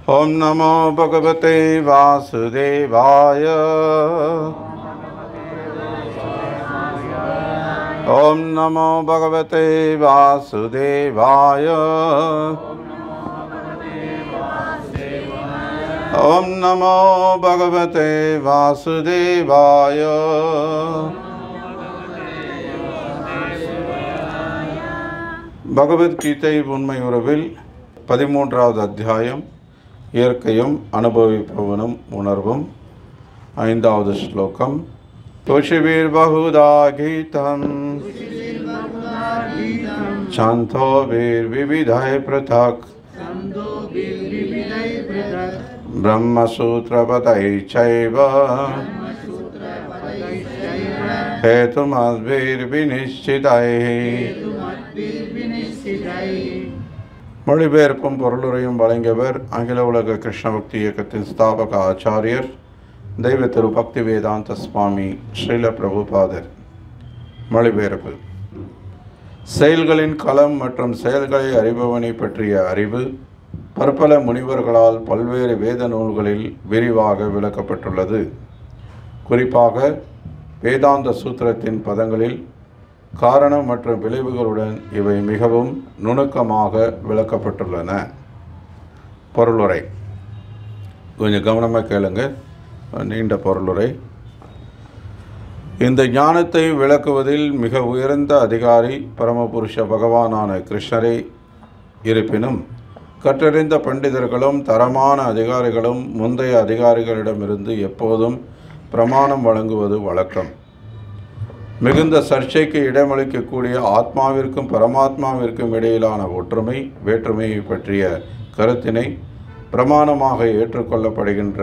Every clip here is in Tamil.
ओम नमो भगवते वासुदेवाय। ओम नमो भगवते वासुदेवाय। ओम नमो भगवते वासुदेवाय। பகவத்கீதை உண்மை உறவில் 13வது அத்தியாயம் இயற்கையும் அனுபவிப்பவனும் உணர்வும் 5வது ஸ்லோகம். துஷிபீர் பகுதா கீதம் சாந்தோபீர் விவிதை பிரதக் பிரம்மசூத்ரபதை சைவ ஹேதுமத்பீர் விநிச்சிதை. மொழிபெயர்ப்பும் பொருளுரையும் வழங்கியவர் அகில உலக கிருஷ்ண பக்தி இயக்கத்தின் ஸ்தாபக ஆச்சாரியர் தெய்வ திரு பக்தி வேதாந்த சுவாமி ஸ்ரீல பிரபுபாதர். மொழிபெயர்ப்பு. செயல்களின் களம் மற்றும் செயல்களை அறிபவனை பற்றிய அறிவு பற்பல முனிவர்களால் பல்வேறு வேத நூல்களில் விரிவாக விளக்கப்பட்டுள்ளது. குறிப்பாக வேதாந்த சூத்திரத்தின் பதங்களில் காரணம் மற்றும் விளைவுகளுடன் இவை மிகவும் நுணுக்கமாக விளக்கப்பட்டுள்ளன. பொருளுரை கொஞ்சம் கவனமாக கேளுங்க. நீண்ட பொருளுரை. இந்த ஞானத்தை விளக்குவதில் மிக உயர்ந்த அதிகாரி பரமபுருஷ பகவானான கிருஷ்ணரே இருப்பினும் கற்றறிந்த பண்டிதர்களும் தரமான அதிகாரிகளும் முந்தைய அதிகாரிகளிடமிருந்து எப்போதும் பிரமாணம் வழங்குவது வழக்கம். மிகுந்த சர்ச்சைக்கு இடமளிக்கக்கூடிய ஆத்மாவிற்கும் பரமாத்மாவிற்கும் இடையிலான ஒற்றுமை வேற்றுமையை பற்றிய கருத்தினை பிரமாணமாக ஏற்றுக்கொள்ளப்படுகின்ற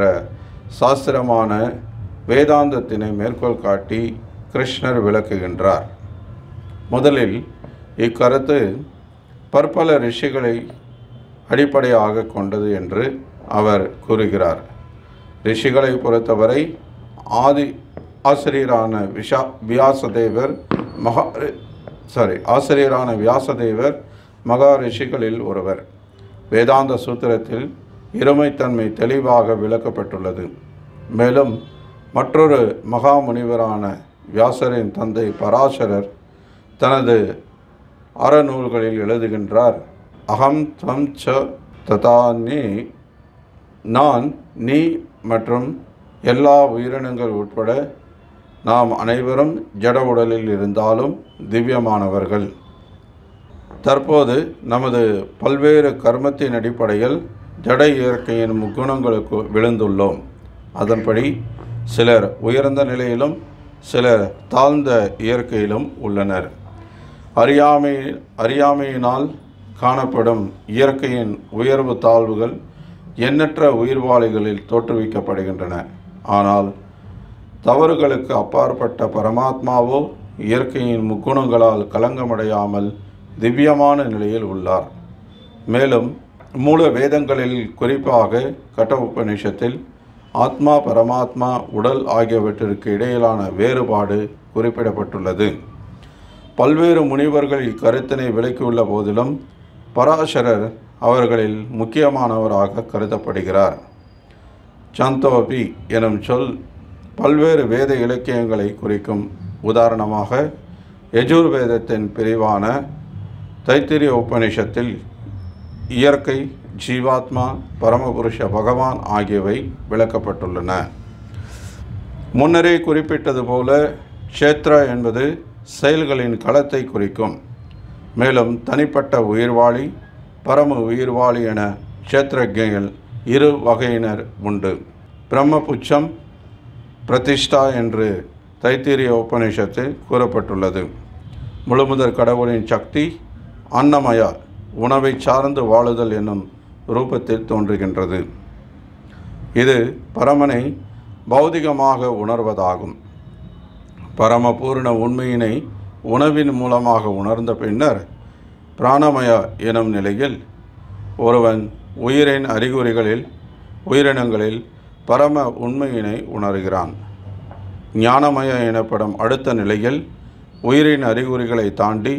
சாஸ்திரமான வேதாந்தத்தினை மேற்கோள் காட்டி கிருஷ்ணர் விளக்குகின்றார். முதலில் இக்கருத்து பற்பல ரிஷிகளை அடிப்படையாக கொண்டது என்று அவர் கூறுகிறார். ரிஷிகளை பொறுத்தவரை ஆசிரியரான வியாசதேவர் மகா ரிஷிகளில் ஒருவர். வேதாந்த சூத்திரத்தில் இருமைத்தன்மை தெளிவாக விளக்கப்பட்டுள்ளது. மேலும் மற்றொரு மகா முனிவரான வியாசரின் தந்தை பராசரர் தனது அறநூல்களில் எழுதுகின்றார். அகம் தம் ச ததா நீ, நான், நீ மற்றும் எல்லா உயிரினங்கள் உட்பட நாம் அனைவரும் ஜட உடலில் இருந்தாலும் திவ்யமானவர்கள். தற்போது நமது பல்வேறு கர்மத்தின் அடிப்படையில் ஜட இயற்கையின் முக்குணங்களுக்கு விழுந்துள்ளோம். அதன்படி சிலர் உயர்ந்த நிலையிலும் சிலர் தாழ்ந்த இயற்கையிலும் உள்ளனர். அறியாமையினால் காணப்படும் இயற்கையின் உயர்வு தாழ்வுகள் எண்ணற்ற உயிர்வாளிகளில் தோற்றுவிக்கப்படுகின்றன. ஆனால் தவறுகளுக்கு அப்பாற்பட்ட பரமாத்மாவோ இயற்கையின் முக்குணங்களால் கலங்கமடையாமல் திவ்யமான நிலையில் உள்ளார். மேலும் மூல வேதங்களில் குறிப்பாக கட உபநிஷத்தில் ஆத்மா பரமாத்மா உடல் ஆகியவற்றிற்கு இடையிலான வேறுபாடு குறிப்பிடப்பட்டுள்ளது. பல்வேறு முனிவர்கள் இக்கருத்தினை விளக்கியுள்ள போதிலும் பராசரர் அவர்களில் முக்கியமானவராக கருதப்படுகிறார். சாந்தோபி எனும் சொல் பல்வேறு வேத இலக்கியங்களை குறிக்கும். உதாரணமாக யஜுர்வேதத்தின் பிரிவான தைத்திரிய உபநிஷத்தில் இயற்கை, ஜீவாத்மா, பரமபுருஷ பகவான் ஆகியவை விளக்கப்பட்டுள்ளன. முன்னரே குறிப்பிட்டது போல க்ஷேத்ரா என்பது செயல்களின் களத்தை குறிக்கும். மேலும் தனிப்பட்ட உயிர்வாளி, பரம உயிர்வாளி என க்ஷேத்ரஜ்ஞர்கள் இரு வகையினர் உண்டு. பிரம்மபுச்சம், பிரதிஷ்டா என்று தைத்திரிய உபநிஷத்தில் கூறப்பட்டுள்ளது. முழுமுதற் கடவுளின் சக்தி அன்னமய, உணவை சார்ந்து வாழுதல் என்னும் ரூபத்தில் தோன்றுகின்றது. இது பரமனை பௌதிகமாக உணர்வதாகும். பரமபூர்ண உண்மையினை உணவின் மூலமாக உணர்ந்த பின்னர் பிராணமய எனும் நிலையில் ஒருவன் உயிரின் அறிகுறிகளில் உயிரினங்களில் பரம உண்மையினை உணர்கிறான். ஞானமய எனப்படும் அடுத்த நிலையில் உயிரின் அறிகுறிகளை தாண்டி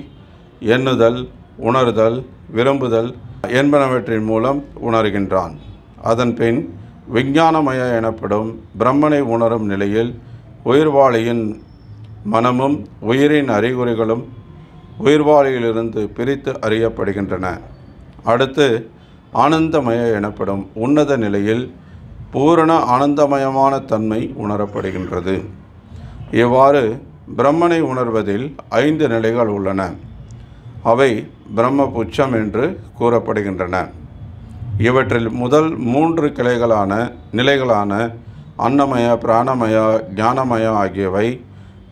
எண்ணுதல், உணர்தல், விரும்புதல் என்பனவற்றின் மூலம் உணர்கின்றான். அதன்பின் விஞ்ஞானமய எனப்படும் பிரம்மனை உணரும் நிலையில் உயிர்வாளியின் மனமும் உயிரின் அறிகுறிகளும் உயிர்வாளியிலிருந்து பிரித்து அறியப்படுகின்றன. அடுத்து ஆனந்தமய எனப்படும் உன்னத நிலையில் பூரண ஆனந்தமயமான தன்மை உணரப்படுகின்றது. இவ்வாறு பிரம்மனை உணர்வதில் 5 நிலைகள் உள்ளன. அவை பிரம்ம புச்சம் என்று கூறப்படுகின்றன. இவற்றில் முதல் 3 நிலைகளான அன்னமய, பிராணமய, ஞானமய ஆகியவை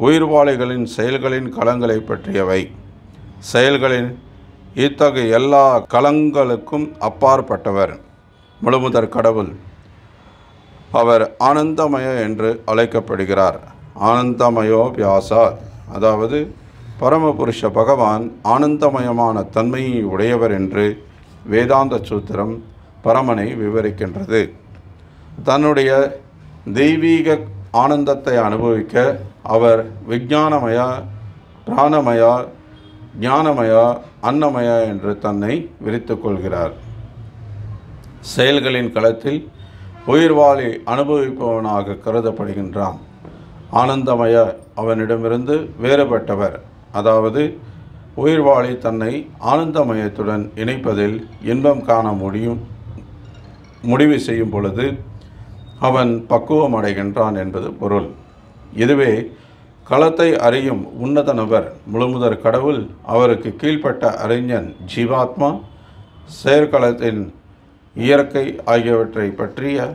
உயிர்வாளிகளின் செயல்களின் களங்களை பற்றியவை. செயல்களின் இத்தகைய எல்லா களங்களுக்கும் அப்பாற்பட்டவர் முழுமுதற் கடவுள். அவர் ஆனந்தமய என்று அழைக்கப்படுகிறார். ஆனந்தமயோ வியாசா, அதாவது பரமபுருஷ பகவான் ஆனந்தமயமான தன்மையை உடையவர் என்று வேதாந்த சூத்திரம் பரமனை விவரிக்கின்றது. தன்னுடைய தெய்வீக ஆனந்தத்தை அனுபவிக்க அவர் விஞ்ஞானமயா, பிராணமயா, ஞானமயா, அன்னமயா என்று தன்னை விரித்து கொள்கிறார். செயல்களின் களத்தில் உயிர்வாளி அனுபவிப்பவனாக கருதப்படுகின்றான். ஆனந்தமய அவனிடமிருந்து வேறுபட்டவர், அதாவது உயிர்வாளி தன்னை ஆனந்தமயத்துடன் இணைப்பதில் இன்பம் காண முடிவு செய்யும் பொழுது அவன் பக்குவம் அடைகின்றான் என்பது பொருள். இதுவே களத்தை அறியும் உன்னத நபர் முழுமுதற் கடவுள், அவருக்கு கீழ்ப்பட்ட அறிஞன் ஜீவாத்மா, செயற்களத்தின் இயற்கை ஆகியவற்றை பற்றிய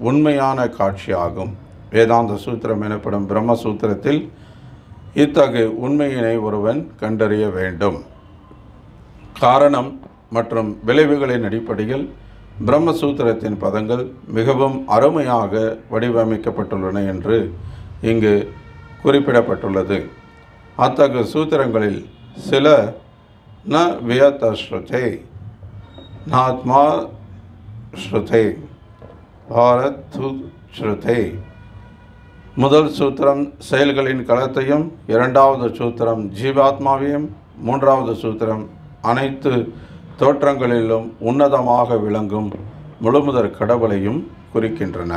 உண்மையான காட்சியாகும். வேதாந்த சூத்திரம் எனப்படும் பிரம்மசூத்திரத்தில் இத்தகைய உண்மையினை ஒருவன் கண்டறிய வேண்டும். காரணம் மற்றும் விளைவுகளின் அடிப்படையில் பிரம்மசூத்திரத்தின் பதங்கள் மிகவும் அருமையாக வடிவமைக்கப்பட்டுள்ளன என்று இங்கு குறிப்பிடப்பட்டுள்ளது. அத்தகைய சூத்திரங்களில் சில ந வியத ஸ்ருதே, நாத்மா ஸ்ருதே, பாரத் ஸ்ருதே. முதல் சூத்திரம் செயல்களின் களத்தையும், 2வது சூத்திரம் ஜீவாத்மாவையும், 3வது சூத்திரம் அனைத்து தோற்றங்களிலும் உன்னதமாக விளங்கும் முழுமுதற் கடவுளையும் குறிக்கின்றன.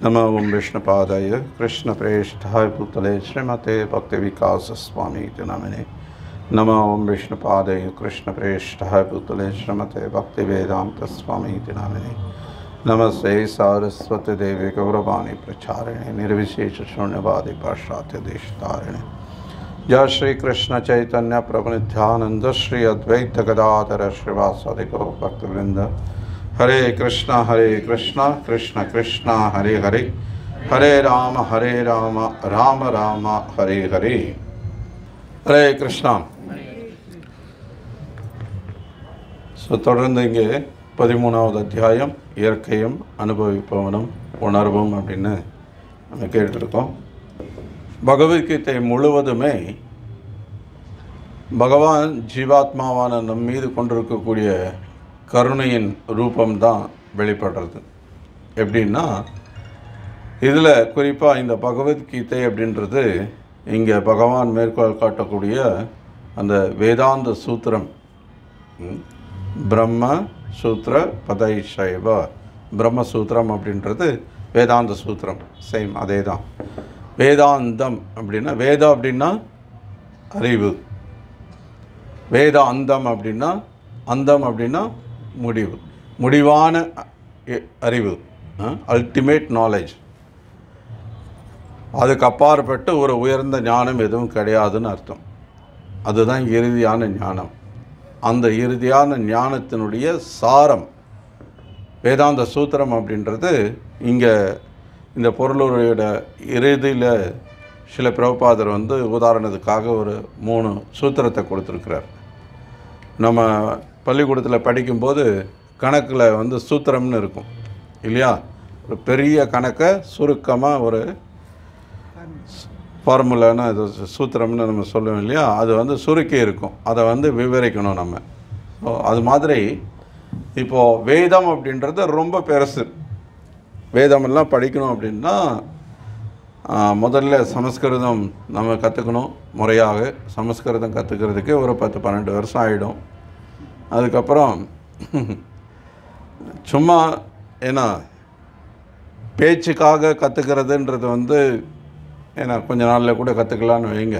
நம ஓம் விஷ்ணுபாதாய கிருஷ்ண பிரேஷ்டாய புத்தலே ஸ்ரீமதே பக்தி விகாச சுவாமி நாமினே. நம ஓம் விஷ்ணுபாதாய கிருஷ்ண பிரேஷ்டாய புத்தலே ஸ்ரீமதே பக்தி வேதாந்த சுவாமி நாமினே. நமஸ்தே சாரஸ்வதி தேவி கௌரவாணி பிரச்சாரிणे निर्विशेष शून्यवादी पाश्चात्य देश तारिणे. जय श्री कृष्ण चैतन्य प्रभु नित्यानंद श्री अद्वैत गदाधर श्रीवासादि गौर भक्तवृंद. हरे कृष्णा कृष्ण कृष्णा हरे हरे, हरे राम राम राम हरे हरे. हरे कृष्णा. தொடர்ந்து இங்கே 13வது அத்தியாயம் இயற்கையும் அனுபவிப்பவனும் உணர்வும் அப்படின்னு நம்ம கேட்டிருக்கோம். பகவத்கீதை முழுவதுமே பகவான் ஜீவாத்மாவான நம் மீது கொண்டிருக்கக்கூடிய கருணையின் ரூபம்தான் வெளிப்படுறது. எப்படின்னா, இதில் குறிப்பாக இந்த பகவத்கீதை அப்படின்றது இங்கே பகவான் மேற்கோள் காட்டக்கூடிய அந்த வேதாந்த சூத்திரம், பிரம்ம சூத்திர பதைஷைவ, பிரம்மசூத்திரம் அப்படின்றது வேதாந்த சூத்திரம், சேம் அதே தான். வேதாந்தம் அப்படின்னா, வேதம் அப்படின்னா அறிவு, வேத அந்தம் அப்படின்னா, அந்தம் அப்படின்னா முடிவு, முடிவான அறிவு, அல்டிமேட் நாலேஜ். அதுக்கு அப்பாற்பட்டு ஒரு உயர்ந்த ஞானம் எதுவும் கிடையாதுன்னு அர்த்தம். அதுதான் இறுதியான ஞானம். அந்த இறுதியான ஞானத்தினுடைய சாரம் வேதாந்த சூத்திரம் அப்படின்றது இங்கே இந்த பொருளுரையோட இறுதியில் சில பிரபுபாதர் உதாரணத்துக்காக ஒரு 3 சூத்திரத்தை கொடுத்துருக்கிறார். நம்ம பள்ளிக்கூடத்தில் படிக்கும்போது கணக்கில் சூத்திரம்னு இருக்கும் இல்லையா? ஒரு பெரிய கணக்கை சுருக்கமாக ஒரு ஃபார்முலான்னு அது சூத்திரம்னு நம்ம சொல்லுவோம் இல்லையா? அது சுருக்கி இருக்கும், அதை விவரிக்கணும் நம்ம. ஸோ அது மாதிரி இப்போது வேதம் அப்படின்றது ரொம்ப பெருசு. வேதமெல்லாம் படிக்கணும் அப்படின்னா முதல்ல சமஸ்கிருதம் நம்ம கற்றுக்கணும் முறையாக. சமஸ்கிருதம் கற்றுக்கிறதுக்கு ஒரு 10-12 வருஷம் ஆகிடும். அதுக்கப்புறம் சும்மா ஏன்னா பேச்சுக்காக கற்றுக்கிறதுன்றது வந்து ஏன்னா கொஞ்ச நாளில் கூட கற்றுக்கலான்னு வைங்க.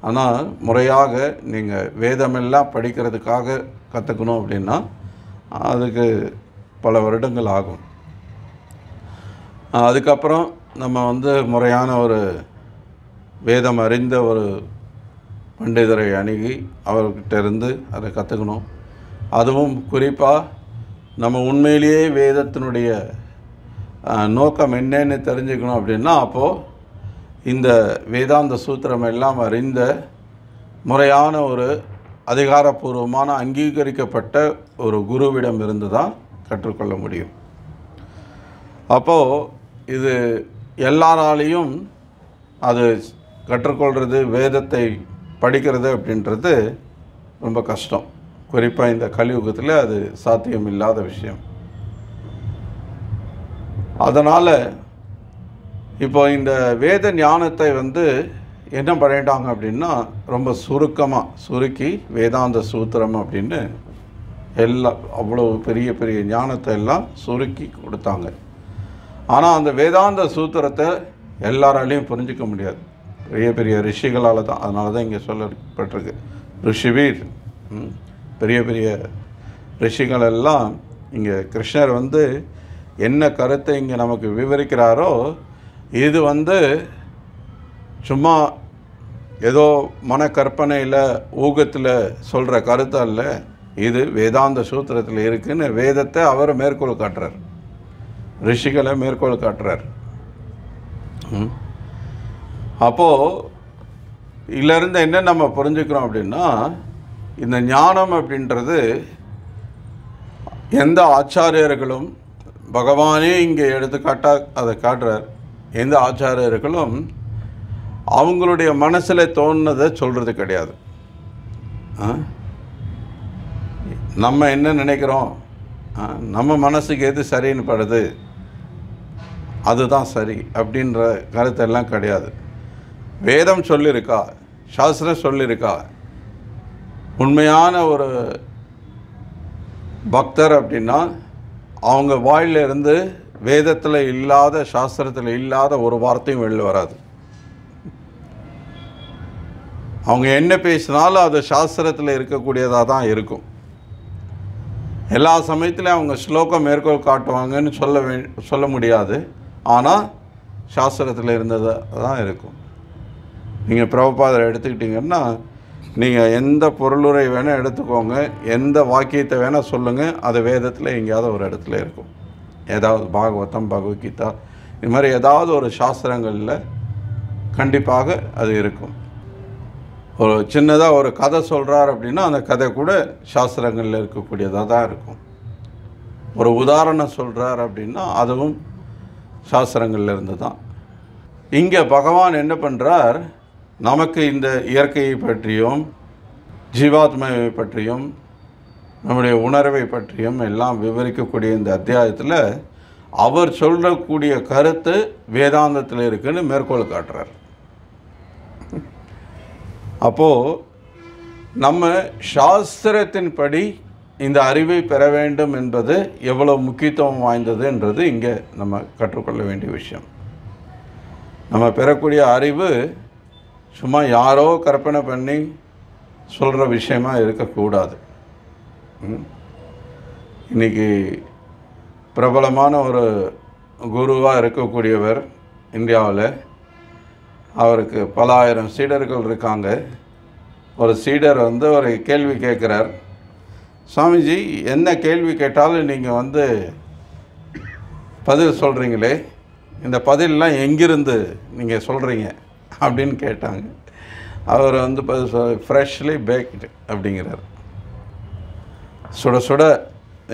ஆனால் முறையாக நீங்கள் வேதமெல்லாம் படிக்கிறதுக்காக கற்றுக்கணும் அப்படின்னா அதுக்கு பல வருடங்கள் ஆகும். அதுக்கப்புறம் நம்ம வந்து முறையான ஒரு வேதம் அறிந்த ஒரு பண்டிதரை அணுகி அவர்கிட்ட இருந்து அதை கற்றுக்கணும். அதுவும் குறிப்பாக நம்ம உண்மையிலேயே வேதத்தினுடைய நோக்கம் என்னன்னு தெரிஞ்சுக்கணும் அப்படின்னா அப்போது இந்த வேதாந்த சூத்திரம் எல்லாம் அறிந்த முறையான ஒரு அதிகாரப்பூர்வமான அங்கீகரிக்கப்பட்ட ஒரு குருவிடம் இருந்து தான் கற்றுக்கொள்ள முடியும். அப்போது இது எல்லாராலையும் அது கற்றுக்கொள்கிறது, வேதத்தை படிக்கிறது அப்படின்றது ரொம்ப கஷ்டம். குறிப்பாக இந்த கலியுகத்தில் அது சாத்தியம் இல்லாத விஷயம். அதனால் இப்போ இந்த வேத ஞானத்தை வந்து என்ன பண்ணிட்டாங்க அப்படின்னா ரொம்ப சுருக்கி வேதாந்த சூத்திரம் அப்படின்னு எல்லாம் அவ்வளோ பெரிய பெரிய ஞானத்தை எல்லாம் சுருக்கி கொடுத்தாங்க. ஆனால் அந்த வேதாந்த சூத்திரத்தை எல்லாராலையும் புரிஞ்சிக்க முடியாது. பெரிய பெரிய ரிஷிகளால் தான். அதனால தான் இங்கே சொல்லப்பட்டிருக்கு ரிஷிவீர். பெரிய பெரிய ரிஷிகள் எல்லாம் இங்கே கிருஷ்ணர் வந்து என்ன கருத்தை இங்கே நமக்கு விவரிக்கிறாரோ இது வந்து சும்மா ஏதோ மனக்கற்பனையில் ஊகத்தில் சொல்கிற கருத்து அல்ல. இது வேதாந்த சூத்திரத்தில் இருக்குன்னு வேதத்தை அவர் மேற்கோள் காட்டுறார், ரிஷிகளை மேற்கோள் காட்டுறார். அப்போது இதிலிருந்து என்ன நம்ம புரிஞ்சுக்கிறோம் அப்படின்னா இந்த ஞானம் அப்படின்றது எந்த ஆச்சாரியர்களும் பகவானே இங்கே எடுத்துக்காட்டாக அதை காட்டுறார். எந்த ஆச்சாரியர்களும் அவங்களுடைய மனசில் தோணுனதை சொல்கிறது கிடையாது. நம்ம என்ன நினைக்கிறோம், நம்ம மனசுக்கு எது சரின்னு படுது அதுதான் சரி அப்படின்ற கருத்தெல்லாம் கிடையாது. வேதம் சொல்லியிருக்கா, சாஸ்திரம் சொல்லியிருக்கா, உண்மையான ஒரு பக்தர் அப்படின்னா அவங்க வாயிலிருந்து வேதத்தில் இல்லாத சாஸ்திரத்தில் இல்லாத ஒரு வார்த்தையும் வெளில வராது. அவங்க என்ன பேசினாலும் அது சாஸ்திரத்தில் இருக்கக்கூடியதாக தான் இருக்கும். எல்லா சமயத்திலையும் அவங்க ஸ்லோகம் மேற்கோள் காட்டுவாங்கன்னு சொல்ல முடியாது. ஆனால் சாஸ்திரத்தில் இருந்தது தான் இருக்கும். நீங்கள் பிரபுபாதரை எடுத்துக்கிட்டிங்கன்னா நீங்கள் எந்த பொருளுரை வேணால் எடுத்துக்கோங்க, எந்த வாக்கியத்தை வேணால் சொல்லுங்கள், அது வேதத்தில் எங்கேயாவது ஒரு இடத்துல இருக்கும். ஏதாவது பாகவதம், பகவத்கீதா, இது மாதிரி ஏதாவது ஒரு சாஸ்திரங்களில் கண்டிப்பாக அது இருக்கும். ஒரு சின்னதாக ஒரு கதை சொல்கிறார் அப்படின்னா அந்த கதை கூட சாஸ்திரங்களில் இருக்கக்கூடியதாக தான் இருக்கும். ஒரு உதாரணம் சொல்கிறார் அப்படின்னா அதுவும் சாஸ்திரங்களில் இருந்து தான். இங்கே பகவான் என்ன பண்ணுறார், நமக்கு இந்த இயற்கையை பற்றியும் ஜீவாத்மாவை பற்றியும் நம்முடைய உணர்வை பற்றியும் எல்லாம் விவரிக்கக்கூடிய இந்த அத்தியாயத்தில் அவர் சொல்லக்கூடிய கருத்து வேதாந்தத்தில் இருக்குன்னு மேற்கோள் காட்டுறார். அப்போது நம்ம சாஸ்திரத்தின்படி இந்த அறிவை பெற வேண்டும் என்பது எவ்வளோ முக்கியத்துவம் வாய்ந்ததுன்றது இங்கே நம்ம கற்றுக்கொள்ள வேண்டிய விஷயம். நம்ம பெறக்கூடிய அறிவு சும்மா யாரோ கற்பனை பண்ணி சொல்கிற விஷயமா இருக்கக்கூடாது. இன்றைக்கி பிரபலமான ஒரு குருவாக இருக்கக்கூடியவர் இந்தியாவில், அவருக்கு பல ஆயிரம் சீடர்கள் இருக்காங்க. ஒரு சீடர் வந்து ஒரு கேள்வி கேட்குறார், சுவாமிஜி என்ன கேள்வி கேட்டாலும் நீங்கள் பதில் சொல்கிறீங்களே, இந்த பதிலெலாம் எங்கிருந்து நீங்கள் சொல்கிறீங்க அப்படின்னு கேட்டாங்க. அவர் பதில் ஃப்ரெஷ்லி பேக்டு அப்படிங்கிறார். சுட சுட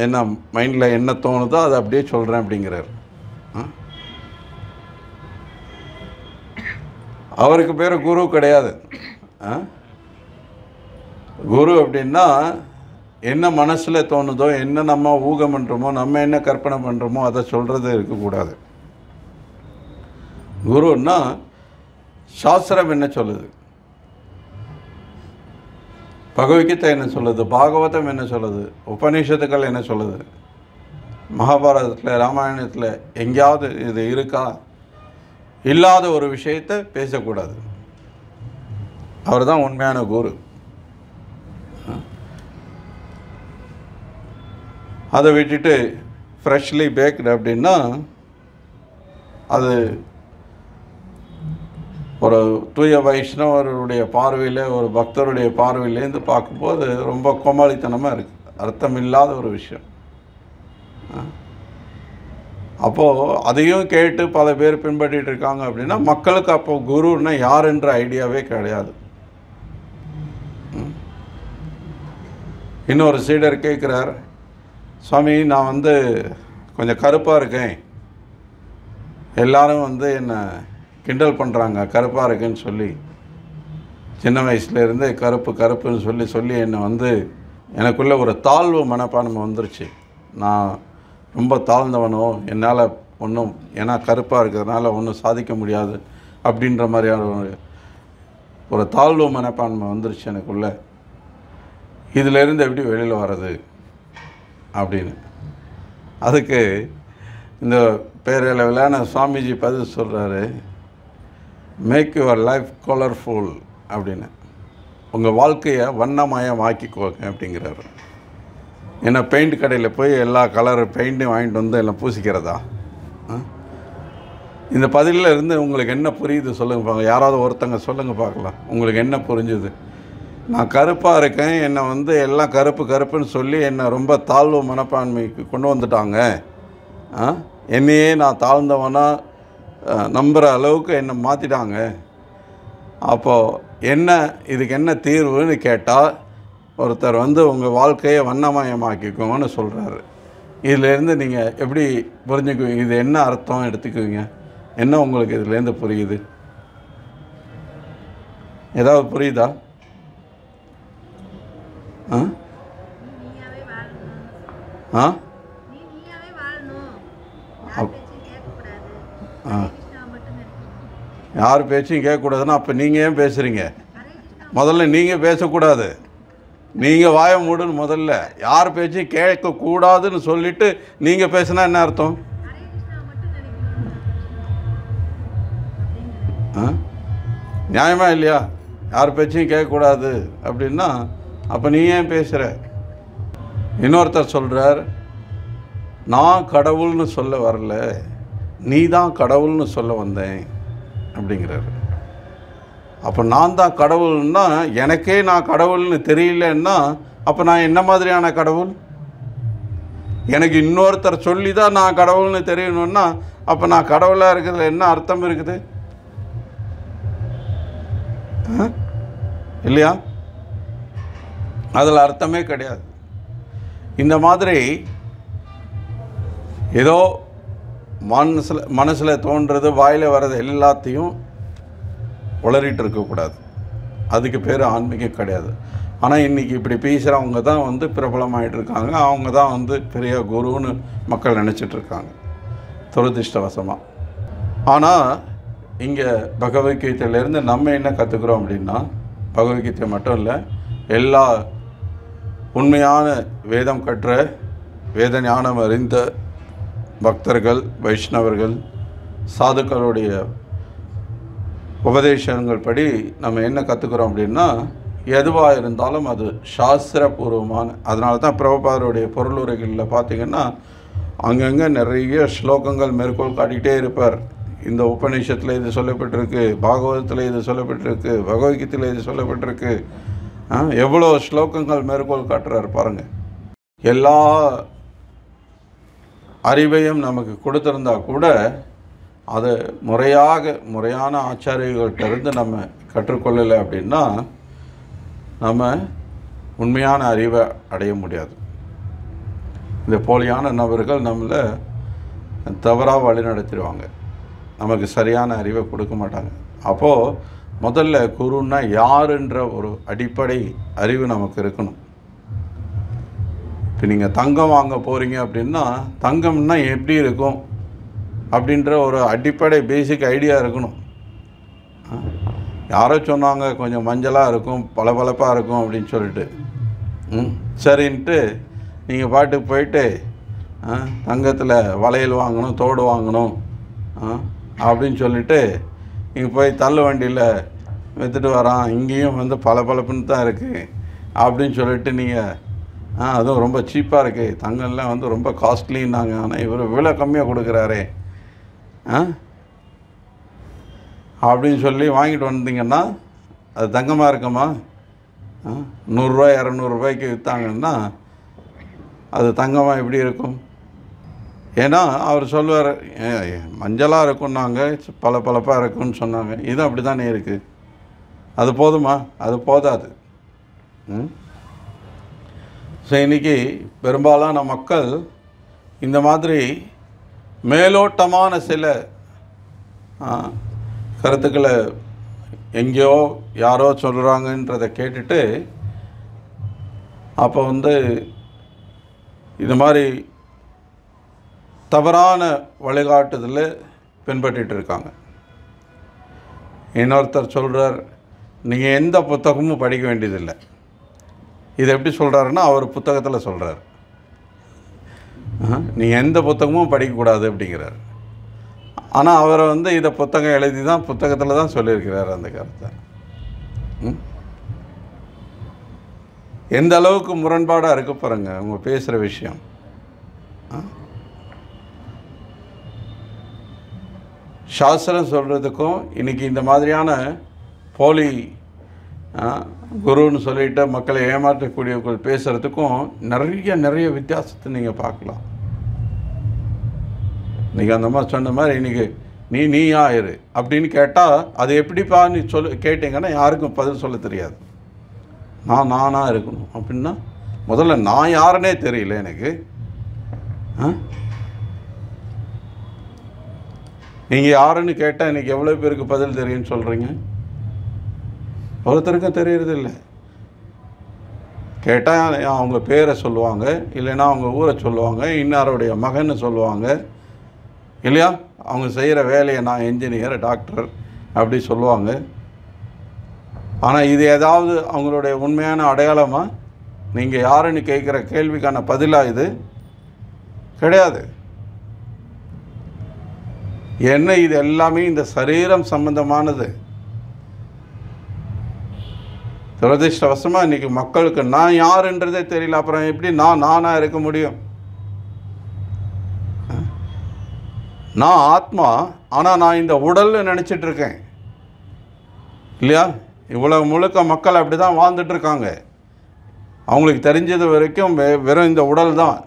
என்ன மைண்டில் என்ன தோணுதோ அதை அப்படியே சொல்கிறேன் அப்படிங்கிறார். அவருக்கு பேர் குரு கிடையாது. குரு அப்படின்னா என்ன மனசில் தோணுதோ, என்ன நம்ம ஊகம் பண்ணுறோமோ, நம்ம என்ன கற்பனை பண்ணுறோமோ அதை சொல்கிறது இருக்கக்கூடாது. குருன்னா சாஸ்திரம் என்ன சொல்லுது, பகவத்கீதை என்ன சொல்லுது, பாகவதம் என்ன சொல்லுது, உபநிஷத்துக்கள் என்ன சொல்லுது, மகாபாரதத்தில் ராமாயணத்தில் எங்கேயாவது இது இருக்கா? இல்லாத ஒரு விஷயத்தை பேசக்கூடாது. அவர் தான் உண்மையான குரு. அதை விட்டுட்டு ஃப்ரெஷ்லி பேக்டு அப்படின்னா அது ஒரு தூய வைஷ்ணவருடைய பார்வையில், ஒரு பக்தருடைய பார்வையிலேருந்து பார்க்கும்போது ரொம்ப கோமாளித்தனமாக இருக்குது, அர்த்தமில்லாத ஒரு விஷயம். அப்போது அதையும் கேட்டு பல பேர் பின்பற்றிட்டு இருக்காங்க அப்படின்னா மக்களுக்கு அப்போ குருன்னா யாருன்ற ஐடியாவே கிடையாது. இன்னொரு சீடர் கேட்குறார், சுவாமி நான் கொஞ்சம் கருப்பாக இருக்கேன், எல்லாரும் என்னை கிண்டல் பண்ணுறாங்க கருப்பாக இருக்கேன்னு சொல்லி, சின்ன வயசுலேருந்தே கருப்பு கருப்புன்னு சொல்லி சொல்லி என்னை எனக்குள்ளே ஒரு தாழ்வு மனப்பான்மை வந்துருச்சு, நான் ரொம்ப தாழ்ந்தவனோ, என்னால் ஒன்றும் ஏன்னா கருப்பாக இருக்கிறதுனால ஒன்றும் சாதிக்க முடியாது அப்படின்ற மாதிரியான ஒரு தாழ்வு மனப்பான்மை வந்துருச்சு எனக்குள்ளே, இதிலேருந்து எப்படி வெளியில் வர்றது அப்படின்னு. அதுக்கு இந்த பேரளவிலான சுவாமிஜி பதில் சொல்கிறாரு, மேக் யுவர் லைஃப் கலர்ஃபுல் அப்படின்னு, உங்கள் வாழ்க்கையை வண்ணமயமாக்கிக்கோங்க அப்படிங்கிறாரு. ஏன்னா பெயிண்ட் கடையில் போய் எல்லா கலர் பெயிண்ட்டும் வாங்கிட்டு எல்லாம் பூசிக்கிறதா? இந்த பதிலில் இருந்து உங்களுக்கு என்ன புரியுது சொல்லுங்கள் பார்க்கலாம். யாராவது ஒருத்தங்க சொல்லுங்கள் பார்க்கலாம், உங்களுக்கு என்ன புரிஞ்சுது? நான் கருப்பாக இருக்கேன், என்னை எல்லாம் கருப்பு கருப்புன்னு சொல்லி என்னை ரொம்ப தாழ்வு மனப்பான்மைக்கு கொண்டு வந்துட்டாங்க, என்னையே நான் தாழ்ந்தவனாக நம்புகிற அளவுக்கு என்னை மாற்றிட்டாங்க. அப்போது இதுக்கு என்ன தீர்வுன்னு கேட்டால் ஒருத்தர் உங்கள் வாழ்க்கையை வண்ணமயமாக்கிக்கோங்கன்னு சொல்கிறாரு. இதிலேருந்து நீங்கள் எப்படி புரிஞ்சுக்குவீங்க? இது என்ன அர்த்தம் எடுத்துக்குவீங்க? என்ன உங்களுக்கு இதுலேருந்து புரியுது? ஏதாவது புரியுதா? யார் பேச்சையும் கேட்கக்கூடாதுன்னா அப்போ நீங்கள் ஏன் பேசுகிறீங்க? முதல்ல நீங்கள் பேசக்கூடாது, நீங்கள் வாய மூடுன்னு முதல்ல. யார் பேச்சையும் கேட்கக்கூடாதுன்னு சொல்லிவிட்டு நீங்கள் பேசுனா என்ன அர்த்தம்? நியாயமா இல்லையா? யார் பேச்சையும் கேட்கக்கூடாது அப்படின்னா அப்போ நீ ஏன் பேசுகிற? இன்னொருத்தர் சொல்கிறார், நான் கடவுள்னு சொல்ல வரல, நீ தான் கடவுள்னு சொல்ல வந்தேன் அப்படிங்கிறாரு. அப்போ நான் தான் கடவுள்னா எனக்கே நான் கடவுள்னு தெரியலன்னா அப்போ நான் என்ன மாதிரியான கடவுள்? எனக்கு இன்னொருத்தர் சொல்லி தான் நான் கடவுள்னு தெரியணும்னா அப்போ நான் கடவுளாக இருக்கிறதுல என்ன அர்த்தம் இருக்குது? இல்லையா? அதில் அர்த்தமே கிடையாது. இந்த மாதிரி ஏதோ மனசில் தோன்றது, வாயில் வர்றது எல்லாத்தையும் உளறிட்டு இருக்கக்கூடாது. அதுக்கு பேர் ஆன்மீகம் கிடையாது. ஆனால் இன்றைக்கி இப்படி பேசுகிறவங்க தான் பிரபலமாகிட்டு இருக்காங்க, அவங்க தான் பெரிய குருன்னு மக்கள் நினச்சிட்ருக்காங்க துரதிர்ஷ்டவசமாக. ஆனால் இங்கே பகவத்கீதையிலேருந்து நம்ம என்ன கற்றுக்குறோம் அப்படின்னா, பகவத்கீதை மட்டும் இல்லை, எல்லா உண்மையான வேதம் கற்ற வேத ஞானம் அறிந்த பக்தர்கள், வைஷ்ணவர்கள், சாதுக்களுடைய உபதேசங்கள் படி நம்ம என்ன கற்றுக்குறோம் அப்படின்னா, எதுவாக இருந்தாலும் அது சாஸ்திரபூர்வமான. அதனால தான் பிரபுபாதருடைய பொருளுரைகளில் பார்த்திங்கன்னா அங்கங்கே நிறைய ஸ்லோகங்கள் மேற்கோள் காட்டிகிட்டே இருப்பார். இந்த உபநிஷத்தில் இது சொல்லப்பட்டிருக்கு, பாகவதத்தில் இது சொல்லப்பட்டிருக்கு, பகவத்கீதையில் இது சொல்லப்பட்டிருக்கு, எவ்வளோ ஸ்லோகங்கள் மேற்கோள் காட்டுறாரு பாருங்கள். எல்லா அறிவையும் நமக்கு கொடுத்துருந்தா கூட அதை முறையான ஆச்சாரியர்கள்ட்டிருந்து நம்ம கற்றுக்கொள்ளலை அப்படின்னா நம்ம உண்மையான அறிவை அடைய முடியாது. இந்த போலியான நபர்கள் நம்மளை தவறாக வழி நடத்திடுவாங்க, நமக்கு சரியான அறிவை கொடுக்க மாட்டாங்க. அப்போது முதல்ல குருன்னா யாருன்ற ஒரு அடிப்படை அறிவு நமக்கு இருக்கணும். இப்போ நீங்கள் தங்கம் வாங்க போகிறீங்க அப்படின்னா தங்கம்னா எப்படி இருக்கும் அப்படின்ற ஒரு அடிப்படை பேசிக் ஐடியா இருக்கணும். யாரோ சொன்னாங்க கொஞ்சம் மஞ்சளாக இருக்கும், பளபளப்பாக இருக்கும் அப்படின்னு சொல்லிட்டு சரின்ட்டு நீங்கள் பாட்டுக்கு போயிட்டு தங்கத்தில் வளையல் வாங்கணும், தோடு வாங்கணும் அப்படின்னு சொல்லிட்டு இங்கே போய் தள்ளு வண்டியில் விற்றுட்டு வரான். இங்கேயும் வந்து பளபளப்புன்னு தான் இருக்குது அப்படின்னு சொல்லிட்டு நீங்கள் அதுவும் ரொம்ப சீப்பாக இருக்குது, தங்கம்லாம் வந்து ரொம்ப காஸ்ட்லின்னாங்க, ஆனால் இவர் விலை கம்மியாக கொடுக்குறாரே அப்படின்னு சொல்லி வாங்கிட்டு வந்தீங்கன்னா அது தங்கமாக இருக்குமா? 100 200 விற்றாங்கன்னா அது தங்கமாக எப்படி இருக்கும்? ஏன்னா அவர் சொல்லுவார், மஞ்சளாக இருக்குன்னாங்க, பளபளப்பாக இருக்குன்னு சொன்னாங்க. இதுவும் அப்படி தானே இருக்குது. அது போதுமா? அது போதாது. ஸோ இன்றைக்கி பெரும்பாலான மக்கள் இந்த மாதிரி மேலோட்டமான சில கருத்துக்களை எங்கேயோ யாரோ சொல்கிறாங்கன்றதை கேட்டுட்டு அப்போ வந்து இது மாதிரி தவறான வழிகாட்டுதலை பின்பற்றிட்டு இருக்காங்க. இன்னொருத்தர் சொல்கிறார், நீங்கள் எந்த புத்தகமும் படிக்க வேண்டியதில்லை. இது எப்படி சொல்கிறாருன்னா அவர் புத்தகத்தில் சொல்கிறார், நீங்கள் எந்த புத்தகமும் படிக்கக்கூடாது அப்படிங்கிறார். ஆனால் அவரை வந்து இதை புத்தகம் எழுதி தான் புத்தகத்தில் தான் சொல்லியிருக்கிறார் அந்த கருத்தை. எந்த அளவுக்கு முரண்பாடாக இருக்க பாருங்க அவங்க பேசுகிற விஷயம். சாஸ்திரம் சொல்கிறதுக்கும் இன்றைக்கி இந்த மாதிரியான போலி குருன்னு சொல்லிட்டு மக்களை ஏமாற்றக்கூடியவர்கள் பேசுகிறதுக்கும் நிறைய வித்தியாசத்தை நீங்கள் பார்க்கலாம். நீங்கள் அந்த மாதிரி சொன்ன மாதிரி இன்றைக்கி நீயா இரு அப்படின்னு கேட்டால் அது எப்படிப்பா நீ கேட்டிங்கன்னா யாருக்கும் பதில் சொல்ல தெரியாது. நானாக இருக்கணும் அப்படின்னா முதல்ல நான் யாருன்னே தெரியல எனக்கு. நீங்கள் யாருன்னு கேட்டால் இன்றைக்கி எவ்வளோ பேருக்கு பதில் தெரியும்னு சொல்கிறீங்க? ஒருத்தருக்கும் தெரியறதில்லை. கேட்டால் அவங்க பேரை சொல்லுவாங்க, இல்லைன்னா அவங்க ஊரை சொல்லுவாங்க, இன்னாருடைய மகன்னு சொல்லுவாங்க இல்லையா? அவங்க செய்கிற வேலையை நான் என்ஜினியர், டாக்டர் அப்படி சொல்லுவாங்க. ஆனால் இது ஏதாவது அவங்களுடைய உண்மையான அடையாளமாக? நீங்கள் யாருன்னு கேட்குற கேள்விக்கான பதிலாக இது கிடையாது. என்ன இது எல்லாமே இந்த சரீரம் சம்பந்தமானது. துரதிர்ஷ்டவசமாக இன்றைக்கி மக்களுக்கு நான் யாருன்றதே தெரியல. அப்புறம் எப்படி நானாக இருக்க முடியும்? நான் ஆத்மா, ஆனால் நான் இந்த உடல்னு நினச்சிட்ருக்கேன் இல்லையா? இவ்வளவு முழுக்க மக்கள் அப்படி தான் வாழ்ந்துட்டுருக்காங்க. அவங்களுக்கு தெரிஞ்சது வரைக்கும் வெறும் இந்த உடல் தான்.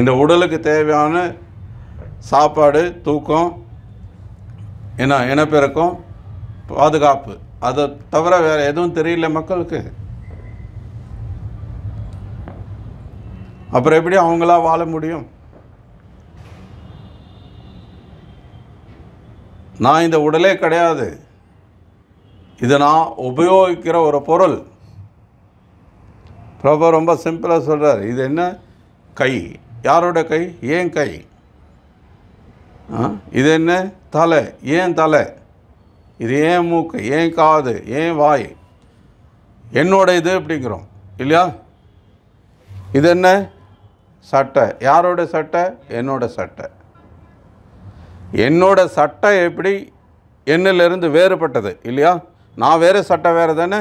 இந்த உடலுக்கு தேவையான சாப்பாடு, தூக்கம், இனப்பெருக்கம், பாதுகாப்பு, அதை தவிர வேறு எதுவும் தெரியல மக்களுக்கு. அப்புறம் எப்படி அவங்களா வாழ முடியும்? நான் இந்த உடலே கிடையாது, இது நான் உபயோகிக்கிற ஒரு பொருள். பிரபு ரொம்ப சிம்பிளாக சொல்கிறார். இது என்ன? கை. யாரோட கை? ஏன் கை. இது என்ன? தலை. ஏன் தலை. இது ஏன் மூக்கு, ஏன் காது, ஏன் வாய், என்னோட இது அப்படிங்கிறோம் இல்லையா? இது என்ன? சட்டை. யாரோட சட்டை? என்னோட சட்டை. என்னோட சட்டை எப்படி என்னிலிருந்து வேறுபட்டது இல்லையா? நான் வேறு, சட்டை வேறு தானே.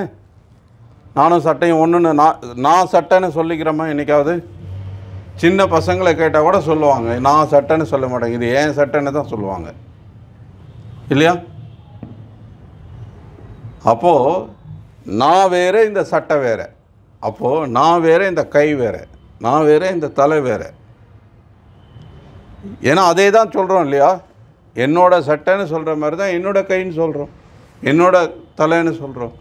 நானும் சட்டையும் ஒன்றுன்னு நான் சட்டைன்னு சொல்லிக்கிறோமா என்றைக்காவது? சின்ன பசங்களை கேட்டால் கூட சொல்லுவாங்க, நான் சட்டைன்னு சொல்ல மாட்டேங்க, இது ஏன் சட்டைன்னு தான் சொல்லுவாங்க இல்லையா? அப்போது நான் வேறு, இந்த சட்டை வேறு. அப்போது நான் வேறு, இந்த கை வேறு. நான் வேறு, இந்த தலை வேறு. ஏன்னா அதே தான் சொல்கிறோம் இல்லையா? என்னோட சட்டைன்னு சொல்கிற மாதிரி தான் என்னோட கைன்னு சொல்கிறோம், என்னோட தலைன்னு சொல்கிறோம்.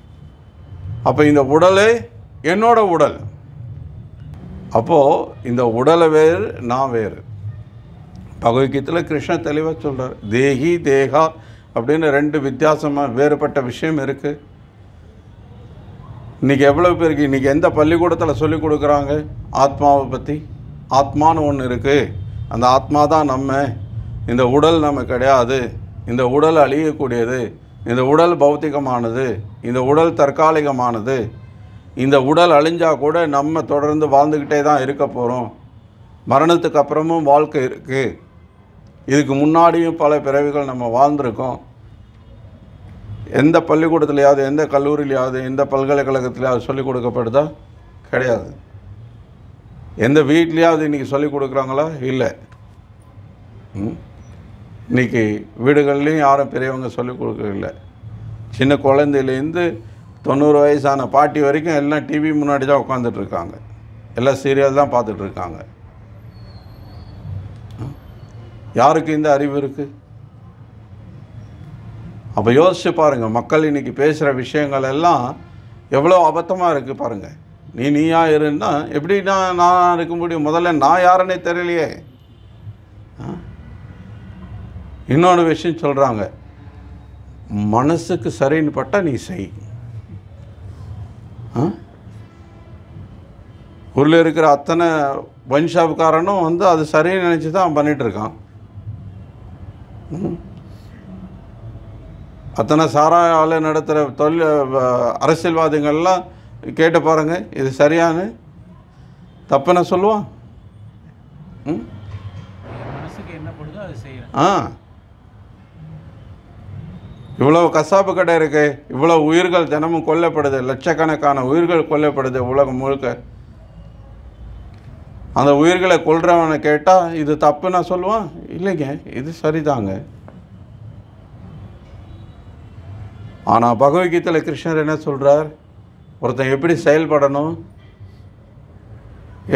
அப்போ இந்த உடலே என்னோட உடல். அப்போது இந்த உடலை வேறு, நான் வேறு. பகவத்கீதையில் கிருஷ்ணர் தெளிவாக சொல்கிறார், தேகி தேகா அப்படின்னு 2 வித்தியாசமாக வேறுபட்ட விஷயம் இருக்குது. இன்றைக்கி எவ்வளோ பேருக்கு இன்றைக்கி எந்த பள்ளிக்கூடத்தில் சொல்லிக் கொடுக்குறாங்க ஆத்மாவை பற்றி? ஆத்மான்னு ஒன்று இருக்குது, அந்த ஆத்மா தான் நம்ம, இந்த உடல் நம்ம கிடையாது, இந்த உடல் அழியக்கூடியது, இந்த உடல் பௌத்திகமானது, இந்த உடல் தற்காலிகமானது, இந்த உடல் அழிஞ்சால் கூட நம்ம தொடர்ந்து வாழ்ந்துக்கிட்டே தான் இருக்க போகிறோம் மரணத்துக்கு அப்புறமும் வாழ்க்கை இருக்குது, இதுக்கு முன்னாடியும் பல பிறவிகள் நம்ம வாழ்ந்திருக்கோம். எந்த பள்ளிக்கூடத்துலையாவது, எந்த கல்லூரியிலையாவது, எந்த பல்கலைக்கழகத்துலையாவது சொல்லிக் கொடுக்கப்படுதா? கிடையாது. எந்த வீட்லேயாவது இன்றைக்கி சொல்லிக் கொடுக்குறாங்களா? இல்லை. இன்றைக்கி வீடுகள்லேயும் யாரும் பெரியவங்க சொல்லிக் கொடுக்கறதில்ல. சின்ன குழந்தையிலேருந்து 90 வயசான பாட்டி வரைக்கும் எல்லாம் டிவி முன்னாடி தான் உட்காந்துட்ருக்காங்க, எல்லாம் சீரியல் தான் பார்த்துட்ருக்காங்க. யாருக்கு இந்த அறிவு இருக்குது? அப்போ யோசிச்சு பாருங்கள், மக்கள் இன்றைக்கி பேசுகிற விஷயங்கள் எல்லாம் எவ்வளோ அபத்தமாக இருக்குது பாருங்கள். நீயா இருந்தா எப்படி நான் இருக்க முடியும்? முதல்ல நான் யாருன்னே தெரியலையே. இன்னொரு விஷயம் சொல்கிறாங்க, மனசுக்கு சரின்னு பட்டா நீ செய். ஊரில் இருக்கிற அத்தனை வன்ஷாப்காரனும் வந்து அது சரின்னு நினச்சி தான் பண்ணிகிட்ருக்கான். அத்தனை சாராயால் நடத்துகிற அரசியல்வாதிகள்லாம் கேட்டு பாருங்கள், இது சரியானு தப்புன்னு சொல்லுவான். இவ்வளோ கசாப்பு கடை இருக்கு, இவ்வளோ உயிர்கள் தினமும் கொல்லப்படுது, லட்சக்கணக்கான உயிர்கள் கொல்லப்படுது உலகம் முழுக்க. அந்த உயிர்களை கொல்றவனை கேட்டால் இது தப்புன்னா சொல்லுவான், இல்லைங்க இது சரிதாங்க. ஆனால் பகவத்கீதையில் கிருஷ்ணர் என்ன சொல்கிறார்? ஒருத்தன் எப்படி செயல்படணும்?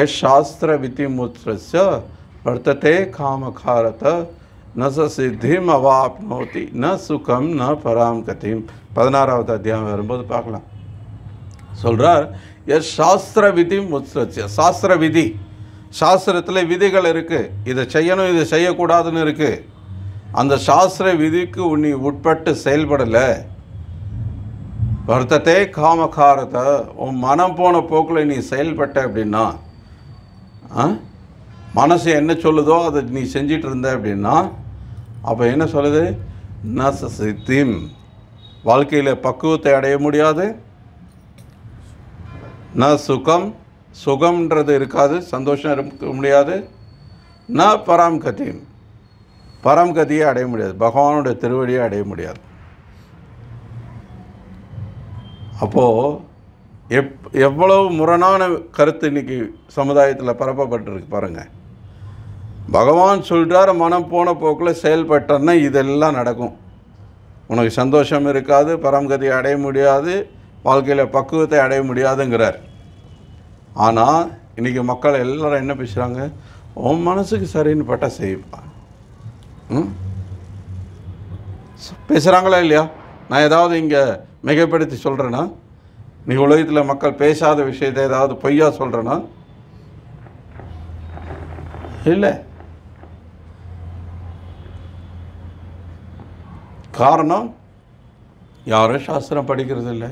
எஸ் சாஸ்திர விதிமுத்ரஸ்ய வர்த்ததே காமகாரத ந சித்திம் அவாப்னோதி ந சுகம் ந பராம் கதிம். 16வது அத்தியாயம் வரும்போது பார்க்கலாம். சொல்கிறார், எஸ் சாஸ்திர விதிமுத்ரஸ்ய, சாஸ்திர விதி, சாஸ்திரத்தில் விதிகள் இருக்குது, இதை செய்யணும் இதை செய்யக்கூடாதுன்னு இருக்குது. அந்த சாஸ்திர விதிக்கு நீ உட்பட்டு செயல்படலை, வர்த்தத்தை காமகாரத்தை, உன் மனம் போன போக்கில் நீ செயல்பட்ட அப்படின்னா, மனசு என்ன சொல்லுதோ அதை நீ செஞ்சிட்டு இருந்த அப்படின்னா, அப்போ என்ன சொல்லுது? ந சித்திம், வாழ்க்கையில் பக்குவத்தை அடைய முடியாது. ந சுகம், சுகம்ன்றது இருக்காது, சந்தோஷம் இருக்க முடியாது. ந பராம் கதிம், பராம் கதியை அடைய முடியாது, பகவானுடைய திருவடியை அடைய முடியாது. அப்போது எவ்வளவு முரணான கருத்து இன்றைக்கி சமுதாயத்தில் பரப்பப்பட்டிருக்கு பாருங்கள். பகவான் சொல்கிறார், மனம் போன போக்கில் செயல்பட்டன்னா இதெல்லாம் நடக்கும், உனக்கு சந்தோஷம் இருக்காது, பரமகதியை அடைய முடியாது, வாழ்க்கையில் பக்குவத்தை அடைய முடியாதுங்கிறார். ஆனால் இன்றைக்கி மக்கள் எல்லோரும் என்ன பேசுகிறாங்க? உன் மனசுக்கு சரின்னு பட்டா செய்ப்பா. பேசுகிறாங்களா இல்லையா? நான் ஏதாவது இங்கே மிகைப்படுத்தி சொல்கிறேன்னா? நீ உலகத்தில் மக்கள் பேசாத விஷயத்தை ஏதாவது பொய்யா சொல்கிறேன்னா? இல்லை. காரணம், யாரும் சாஸ்திரம் படிக்கிறது இல்லை,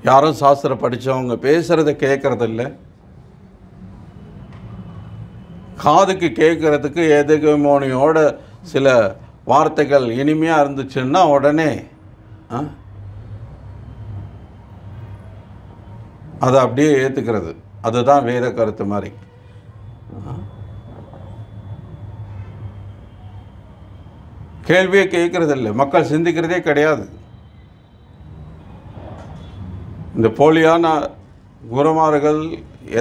யாரும் சாஸ்திரம் படித்தவங்க பேசுகிறத கேட்கறதில்ல. காதுக்கு கேட்குறதுக்கு எதுக்கு மோனியோட சில வார்த்தைகள் இனிமையாக இருந்துச்சுன்னா உடனே அதை அப்படியே ஏற்றுக்கிறது. அதுதான் வேத கருத்து மாதிரி. கேள்வியே கேட்குறதில்லை, மக்கள் சிந்திக்கிறதே கிடையாது. இந்த போலியான குருமார்கள்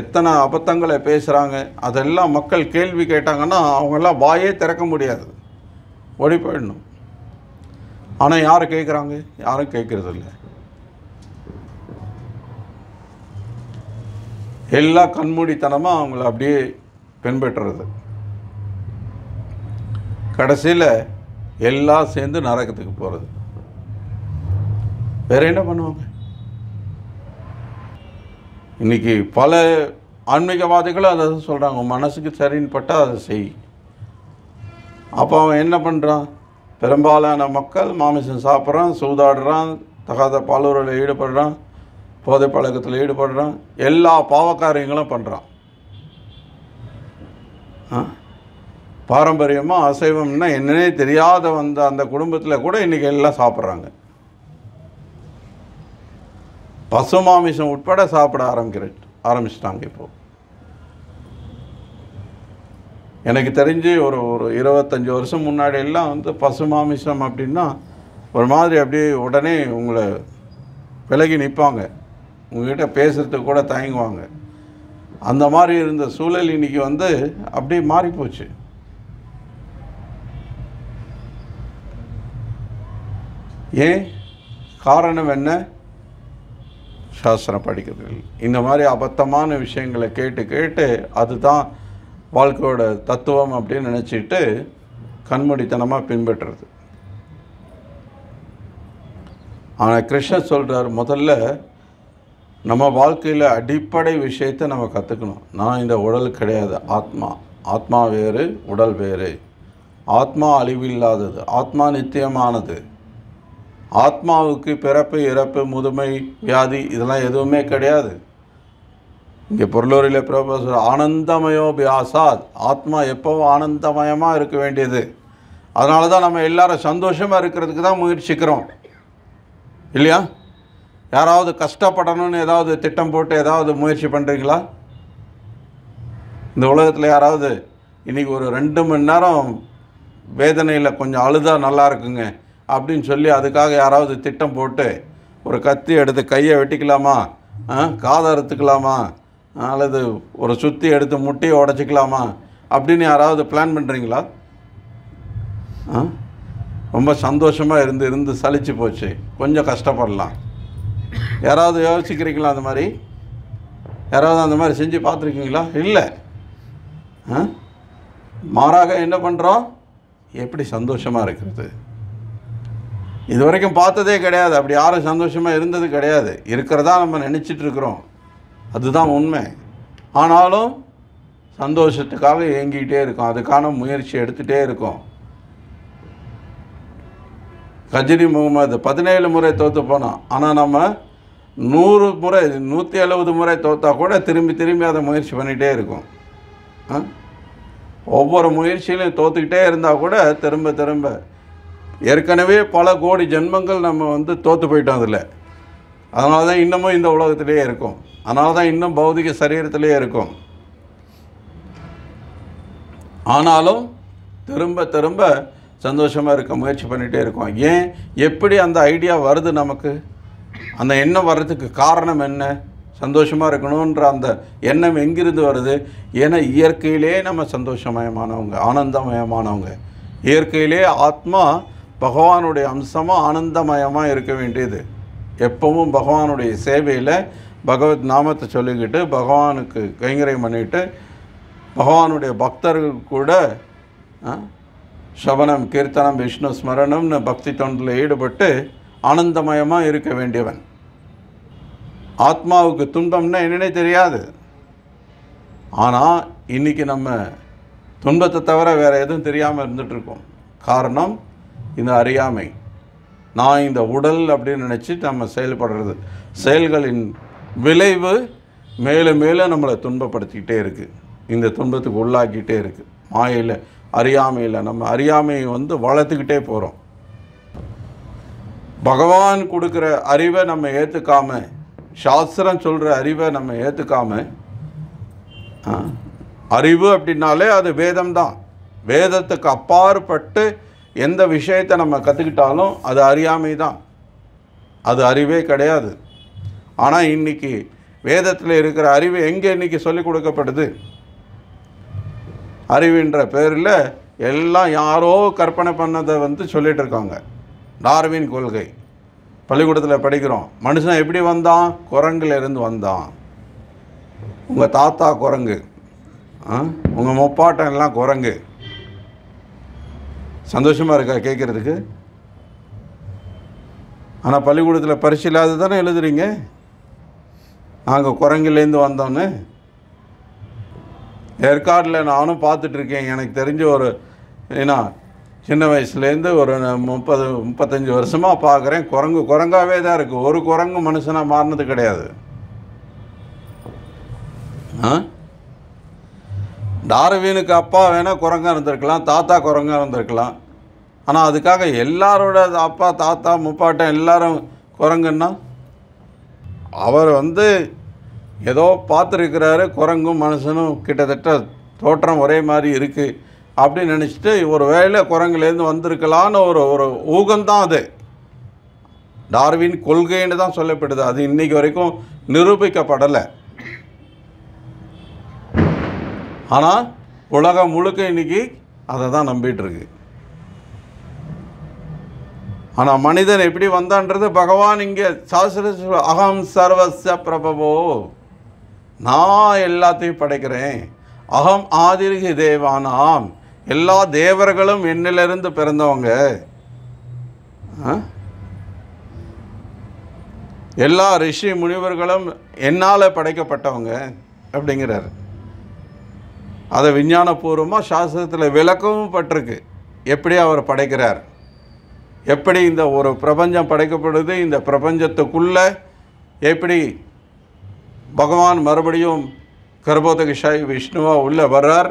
எத்தனை அபத்தங்களை பேசுகிறாங்க, அதெல்லாம் மக்கள் கேள்வி கேட்டாங்கன்னா அவங்கெல்லாம் வாயே திறக்க முடியாது, ஓடி போயிடணும். ஆனால் யார் கேட்குறாங்க? யாரும் கேட்குறதில்ல. எல்லா கண்மூடித்தனமாக அவங்கள அப்படியே பின்பற்றுறது. கடைசியில் எல்லாம் சேர்ந்து நரகத்துக்கு போகிறது. வேறு என்ன பண்ணுவாங்க? இன்றைக்கி பல ஆன்மீகவாதிகளும் அதை சொல்கிறாங்க, மனசுக்கு சரின்னு பட்டால் அதை செய். அப்போ அவன் என்ன பண்ணுறான்? பெரும்பாலான மக்கள் மாமிசம் சாப்பிட்றான், சூதாடுறான், தகாத பாலுறவில் ஈடுபடுறான், போதை பழக்கத்தில் ஈடுபடுறான், எல்லா பாவக்காரியங்களும் பண்ணுறான். பாரம்பரியமாக அசைவம்னா என்னன்னே தெரியாத வந்த அந்த குடும்பத்தில் கூட இன்றைக்கி எல்லாம் சாப்பிட்றாங்க. பசு மாமிசம் உட்பட சாப்பிட ஆரம்பிச்சிட்டாங்க. இப்போது எனக்கு தெரிஞ்சு ஒரு ஒரு 25 வருஷம் முன்னாடி எல்லாம் வந்து பசு மாமிசம் அப்படின்னா ஒரு மாதிரி அப்படியே உடனே உங்களை விலகி நிற்பாங்க, உங்கள்கிட்ட பேசுகிறதுக்கு கூட தயங்குவாங்க. அந்த மாதிரி இருந்த சூழல் இன்றைக்கி வந்து அப்படியே மாறிப்போச்சு. ஏன்? காரணம் என்ன? சாஸ்திரம் படிக்கிறது. இந்த மாதிரி அபத்தமான விஷயங்களை கேட்டு கேட்டு அதுதான் வாழ்க்கையோட தத்துவம் அப்படின்னு நினச்சிட்டு கண்மூடித்தனமாக பின்பற்றுறது. ஆனால் கிருஷ்ணர் சொல்கிறார், முதல்ல நம்ம வாழ்க்கையில் அடிப்படை விஷயத்தை நம்ம கற்றுக்கணும். நான் இந்த உடல் கிடையாது, ஆத்மா. ஆத்மா வேறு, உடல் வேறு. ஆத்மா அழிவில்லாதது, ஆத்மா நித்தியமானது. ஆத்மாவுக்கு பிறப்பு, இறப்பு, முதுமை, வியாதி இதெல்லாம் எதுவுமே கிடையாது. இங்கே பொருளூரில் ப்ரொஃபஸர் ஆனந்தமயோபியாசாத், ஆத்மா எப்போவும் ஆனந்தமயமாக இருக்க வேண்டியது. அதனால தான் நம்ம எல்லாரும் சந்தோஷமாக இருக்கிறதுக்கு தான் முயற்சிக்கிறோம் இல்லையா? யாராவது கஷ்டப்படணும்னு ஏதாவது திட்டம் போட்டு ஏதாவது முயற்சி பண்ணுறீங்களா? இந்த உலகத்தில் யாராவது இன்றைக்கி ஒரு 2 மணி நேரம் வேதனையில் கொஞ்சம் அழுதா நல்லா இருக்குங்க அப்படின்னு சொல்லி அதுக்காக யாராவது திட்டம் போட்டு ஒரு கத்தி எடுத்து கையை வெட்டிக்கலாமா, காதை அறுத்துக்கலாமா, அல்லது ஒரு சுற்றி எடுத்து முட்டியை உடச்சிக்கலாமா அப்படின்னு யாராவது பிளான் பண்ணுறீங்களா? ரொம்ப சந்தோஷமாக இருந்து சலிச்சு போச்சு, கொஞ்சம் கஷ்டப்படலாம். யாராவது யோசிக்கிறீங்களா? அந்த மாதிரி யாராவது அந்த மாதிரி செஞ்சு பார்த்துருக்கீங்களா? இல்லை. மாறாக என்ன பண்ணுறோம்? எப்படி சந்தோஷமாக இருக்கிறது? இது வரைக்கும் பார்த்ததே கிடையாது. அப்படி யாரும் சந்தோஷமாக இருந்தது கிடையாது. இருக்கிறதா நம்ம நினச்சிட்ருக்குறோம், அதுதான் உண்மை. ஆனாலும் சந்தோஷத்துக்காக ஏங்கிக்கிட்டே இருக்கோம், அதுக்கான முயற்சி எடுத்துகிட்டே இருக்கோம். கஜினி முகமது 17 முறை தோற்று போனோம். ஆனால் நம்ம 100 முறை 170 முறை தோற்றா கூட திரும்பி திரும்பி அதை முயற்சி பண்ணிகிட்டே இருக்கோம். ஒவ்வொரு முயற்சியிலையும் தோற்றுக்கிட்டே இருந்தால் கூட திரும்ப திரும்ப ஏற்கனவே பல கோடி ஜென்மங்கள் நம்ம வந்து தோற்று போயிட்டோம் அதில். அதனால தான் இன்னமும் இந்த உலகத்திலே இருக்கும், அதனால தான் இன்னும் பௌதிக சரீரத்திலே இருக்கும். ஆனாலும் திரும்ப திரும்ப சந்தோஷமாக இருக்க முயற்சி பண்ணிகிட்டே இருக்கோம். ஏன்? எப்படி அந்த ஐடியா வருது நமக்கு? அந்த எண்ணம் வர்றதுக்கு காரணம் என்ன? சந்தோஷமாக இருக்கணுன்ற அந்த எண்ணம் எங்கிருந்து வருது? ஏன்னா இயற்கையிலே நம்ம சந்தோஷமயமானவங்க, ஆனந்தமயமானவங்க. இயற்கையிலே ஆத்மா பகவானுடைய அம்சமாக ஆனந்தமயமாக இருக்க வேண்டியது. எப்பவும் பகவானுடைய சேவையில் பகவத் நாமத்தை சொல்லிக்கிட்டு பகவானுக்கு கைங்கரியம் பண்ணிவிட்டு பகவானுடைய பக்தர்கள் கூட சவனம், கீர்த்தனம், விஷ்ணு ஸ்மரணம்னு பக்தி தொண்டில் ஈடுபட்டு ஆனந்தமயமாக இருக்க வேண்டியவன். ஆத்மாவுக்கு துன்பம்னா என்னன்னே தெரியாது. ஆனால் இன்றைக்கி நம்ம துன்பத்தை தவிர வேறு எதுவும் தெரியாமல் இருந்துகிட்ருக்கோம். காரணம் இந்த அறியாமை. நான் இந்த உடல் அப்படின்னு நினச்சி நம்ம செயல்படுறது, செயல்களின் விளைவு மேலும் மேலும் நம்மளை துன்பப்படுத்திக்கிட்டே இருக்குது, இந்த துன்பத்துக்கு உள்ளாக்கிட்டே இருக்குது. மாயையில், அறியாமையில் நம்ம அறியாமையை வந்து வளர்த்துக்கிட்டே போகிறோம். பகவான் கொடுக்குற அறிவை நம்ம ஏற்றுக்காம, சாஸ்திரம் சொல்கிற அறிவை நம்ம ஏற்றுக்காம, அறிவு அப்படின்னாலே அது வேதம்தான். வேதத்துக்கு அப்பாற்பட்டு எந்த விஷயத்தை நம்ம கற்றுக்கிட்டாலும் அது அறியாமை தான், அது அறிவே கிடையாது. ஆனால் இன்றைக்கி வேதத்தில் இருக்கிற அறிவு எங்கே இன்றைக்கி சொல்லிக் கொடுக்கப்படுது? அறிவின்ற பேரில் எல்லாம் யாரோ கற்பனை பண்ணதை வந்து சொல்லிகிட்டு இருக்காங்க. டார்வின் கொள்கை பள்ளிக்கூடத்தில் படிக்கிறோம். மனுஷன் எப்படி வந்தான்? குரங்குலேருந்து வந்தான். உங்கள் தாத்தா குரங்கு, உங்கள் முப்பாட்டம் எல்லாம் குரங்கு. சந்தோஷமாக இருக்கா கேட்குறதுக்கு? ஆனால் பள்ளிக்கூடத்தில் பரிசு இல்லாத தானே எழுதுறீங்க, நாங்கள் குரங்குலேருந்து வந்தோன்னு. ஏற்காடில் நானும் பார்த்துட்ருக்கேன். எனக்கு தெரிஞ்ச ஒரு ஏன்னா சின்ன வயசுலேருந்து ஒரு 30-35 வருஷமாக பார்க்குறேன். குரங்காகவே தான் இருக்குது. ஒரு குரங்கு மனுஷனாக மாறினது கிடையாது. டார்வினுக்கு அப்பா வேணால் குரங்காக இருந்திருக்கலாம், தாத்தா குரங்காக இருந்திருக்கலாம். ஆனால் அதுக்காக எல்லாரோட அப்பா, தாத்தா, முப்பாட்டம் எல்லாரும் குரங்குன்னா அவர் வந்து ஏதோ பார்த்துருக்கிறாரு. குரங்கும் மனுஷனும் கிட்டத்தட்ட தோற்றம் ஒரே மாதிரி இருக்குது அப்படின்னு நினச்சிட்டு ஒரு வேளை குரங்குலேருந்து வந்திருக்கலான்னு ஒரு ஒரு ஊகம்தான் அது. டார்வின் கொள்கைன்னு தான் சொல்லப்படுது. அது இன்றைக்கி வரைக்கும் நிரூபிக்கப்படலை. ஆனால் உலகம் முழுக்க இன்றைக்கி அதை தான் நம்பிகிட்ருக்கு. ஆனால் மனிதன் எப்படி வந்தான்றது பகவான் இங்கே சாஸ்திர அகம் சர்வஸ்ய பிரபவோ, நான் எல்லாத்தையும் படைக்கிறேன். அகம் ஆதிர்கி தேவானாம், எல்லா தேவர்களும் என்னிலிருந்து பிறந்தவங்க, எல்லா ரிஷி முனிவர்களும் என்னால் படைக்கப்பட்டவங்க அப்படிங்கிறார். அதை விஞ்ஞானபூர்வமாக சாஸ்திரத்தில் விளக்கவும் பட்டிருக்கு. எப்படி அவர் படைக்கிறார், எப்படி இந்த ஒரு பிரபஞ்சம் படைக்கப்படுது, இந்த பிரபஞ்சத்துக்குள்ளே எப்படி பகவான் மறுபடியும் கர்ப்போதகஷாயி விஷ்ணுவாக உள்ளே வர்றார்,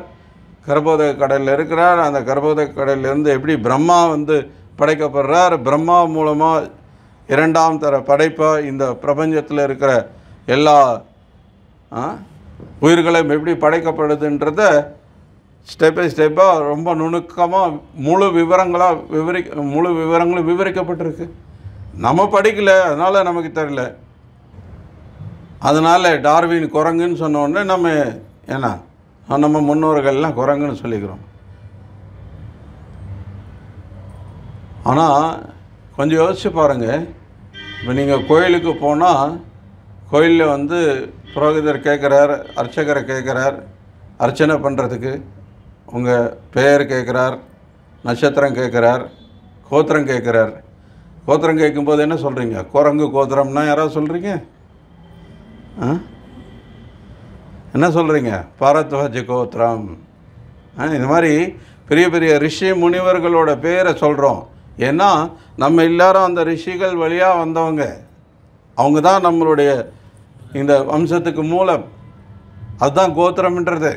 கர்ப்போதக கடலில் இருக்கிறார். அந்த கர்ப்போதக கடலிலேருந்து எப்படி பிரம்மா வந்து படைக்கப்படுறார், பிரம்மா மூலமாக இரண்டாம் தர படைப்பாக இந்த பிரபஞ்சத்தில் இருக்கிற எல்லா உயிர்களும் எப்படி படைக்கப்படுதுன்றத ஸ்டெப் பை ஸ்டெப்பாக ரொம்ப நுணுக்கமாக முழு விவரங்களும் விவரிக்கப்பட்டிருக்கு. நம்ம படிக்கலை, அதனால் நமக்கு தெரியல. அதனால் டார்வின் குரங்குன்னு சொன்னோடனே நம்ம ஏன்னா நம்ம முன்னோர்கள்லாம் குரங்குன்னு சொல்லிக்கிறோம். ஆனால் கொஞ்சம் யோசிச்சு பாருங்கள். இப்போ நீங்கள் கோயிலுக்கு போனால் கோயிலில் வந்து புரோகிதர் கேட்குறார், அர்ச்சகரை கேட்குறார் அர்ச்சனை பண்ணுறதுக்கு. உங்கள் பெயர் கேட்குறார், நட்சத்திரம் கேட்குறார், கோத்திரம் கேட்குறார். கோத்திரம் கேட்கும்போது என்ன சொல்கிறீங்க? குரங்கு கோத்திரம்னா யாராவது சொல்கிறீங்க? என்ன சொல்கிறீங்க? பரத்வஜ கோத்திரம். இந்த மாதிரி பெரிய பெரிய ரிஷி முனிவர்களோட பேரை சொல்கிறோம். ஏன்னா நம்ம எல்லாரும் அந்த ரிஷிகள் வழியாக வந்தவங்க. அவங்க தான் நம்மளுடைய இந்த வம்சத்துக்கு மூலம். அதுதான் கோத்திரம்ன்றது.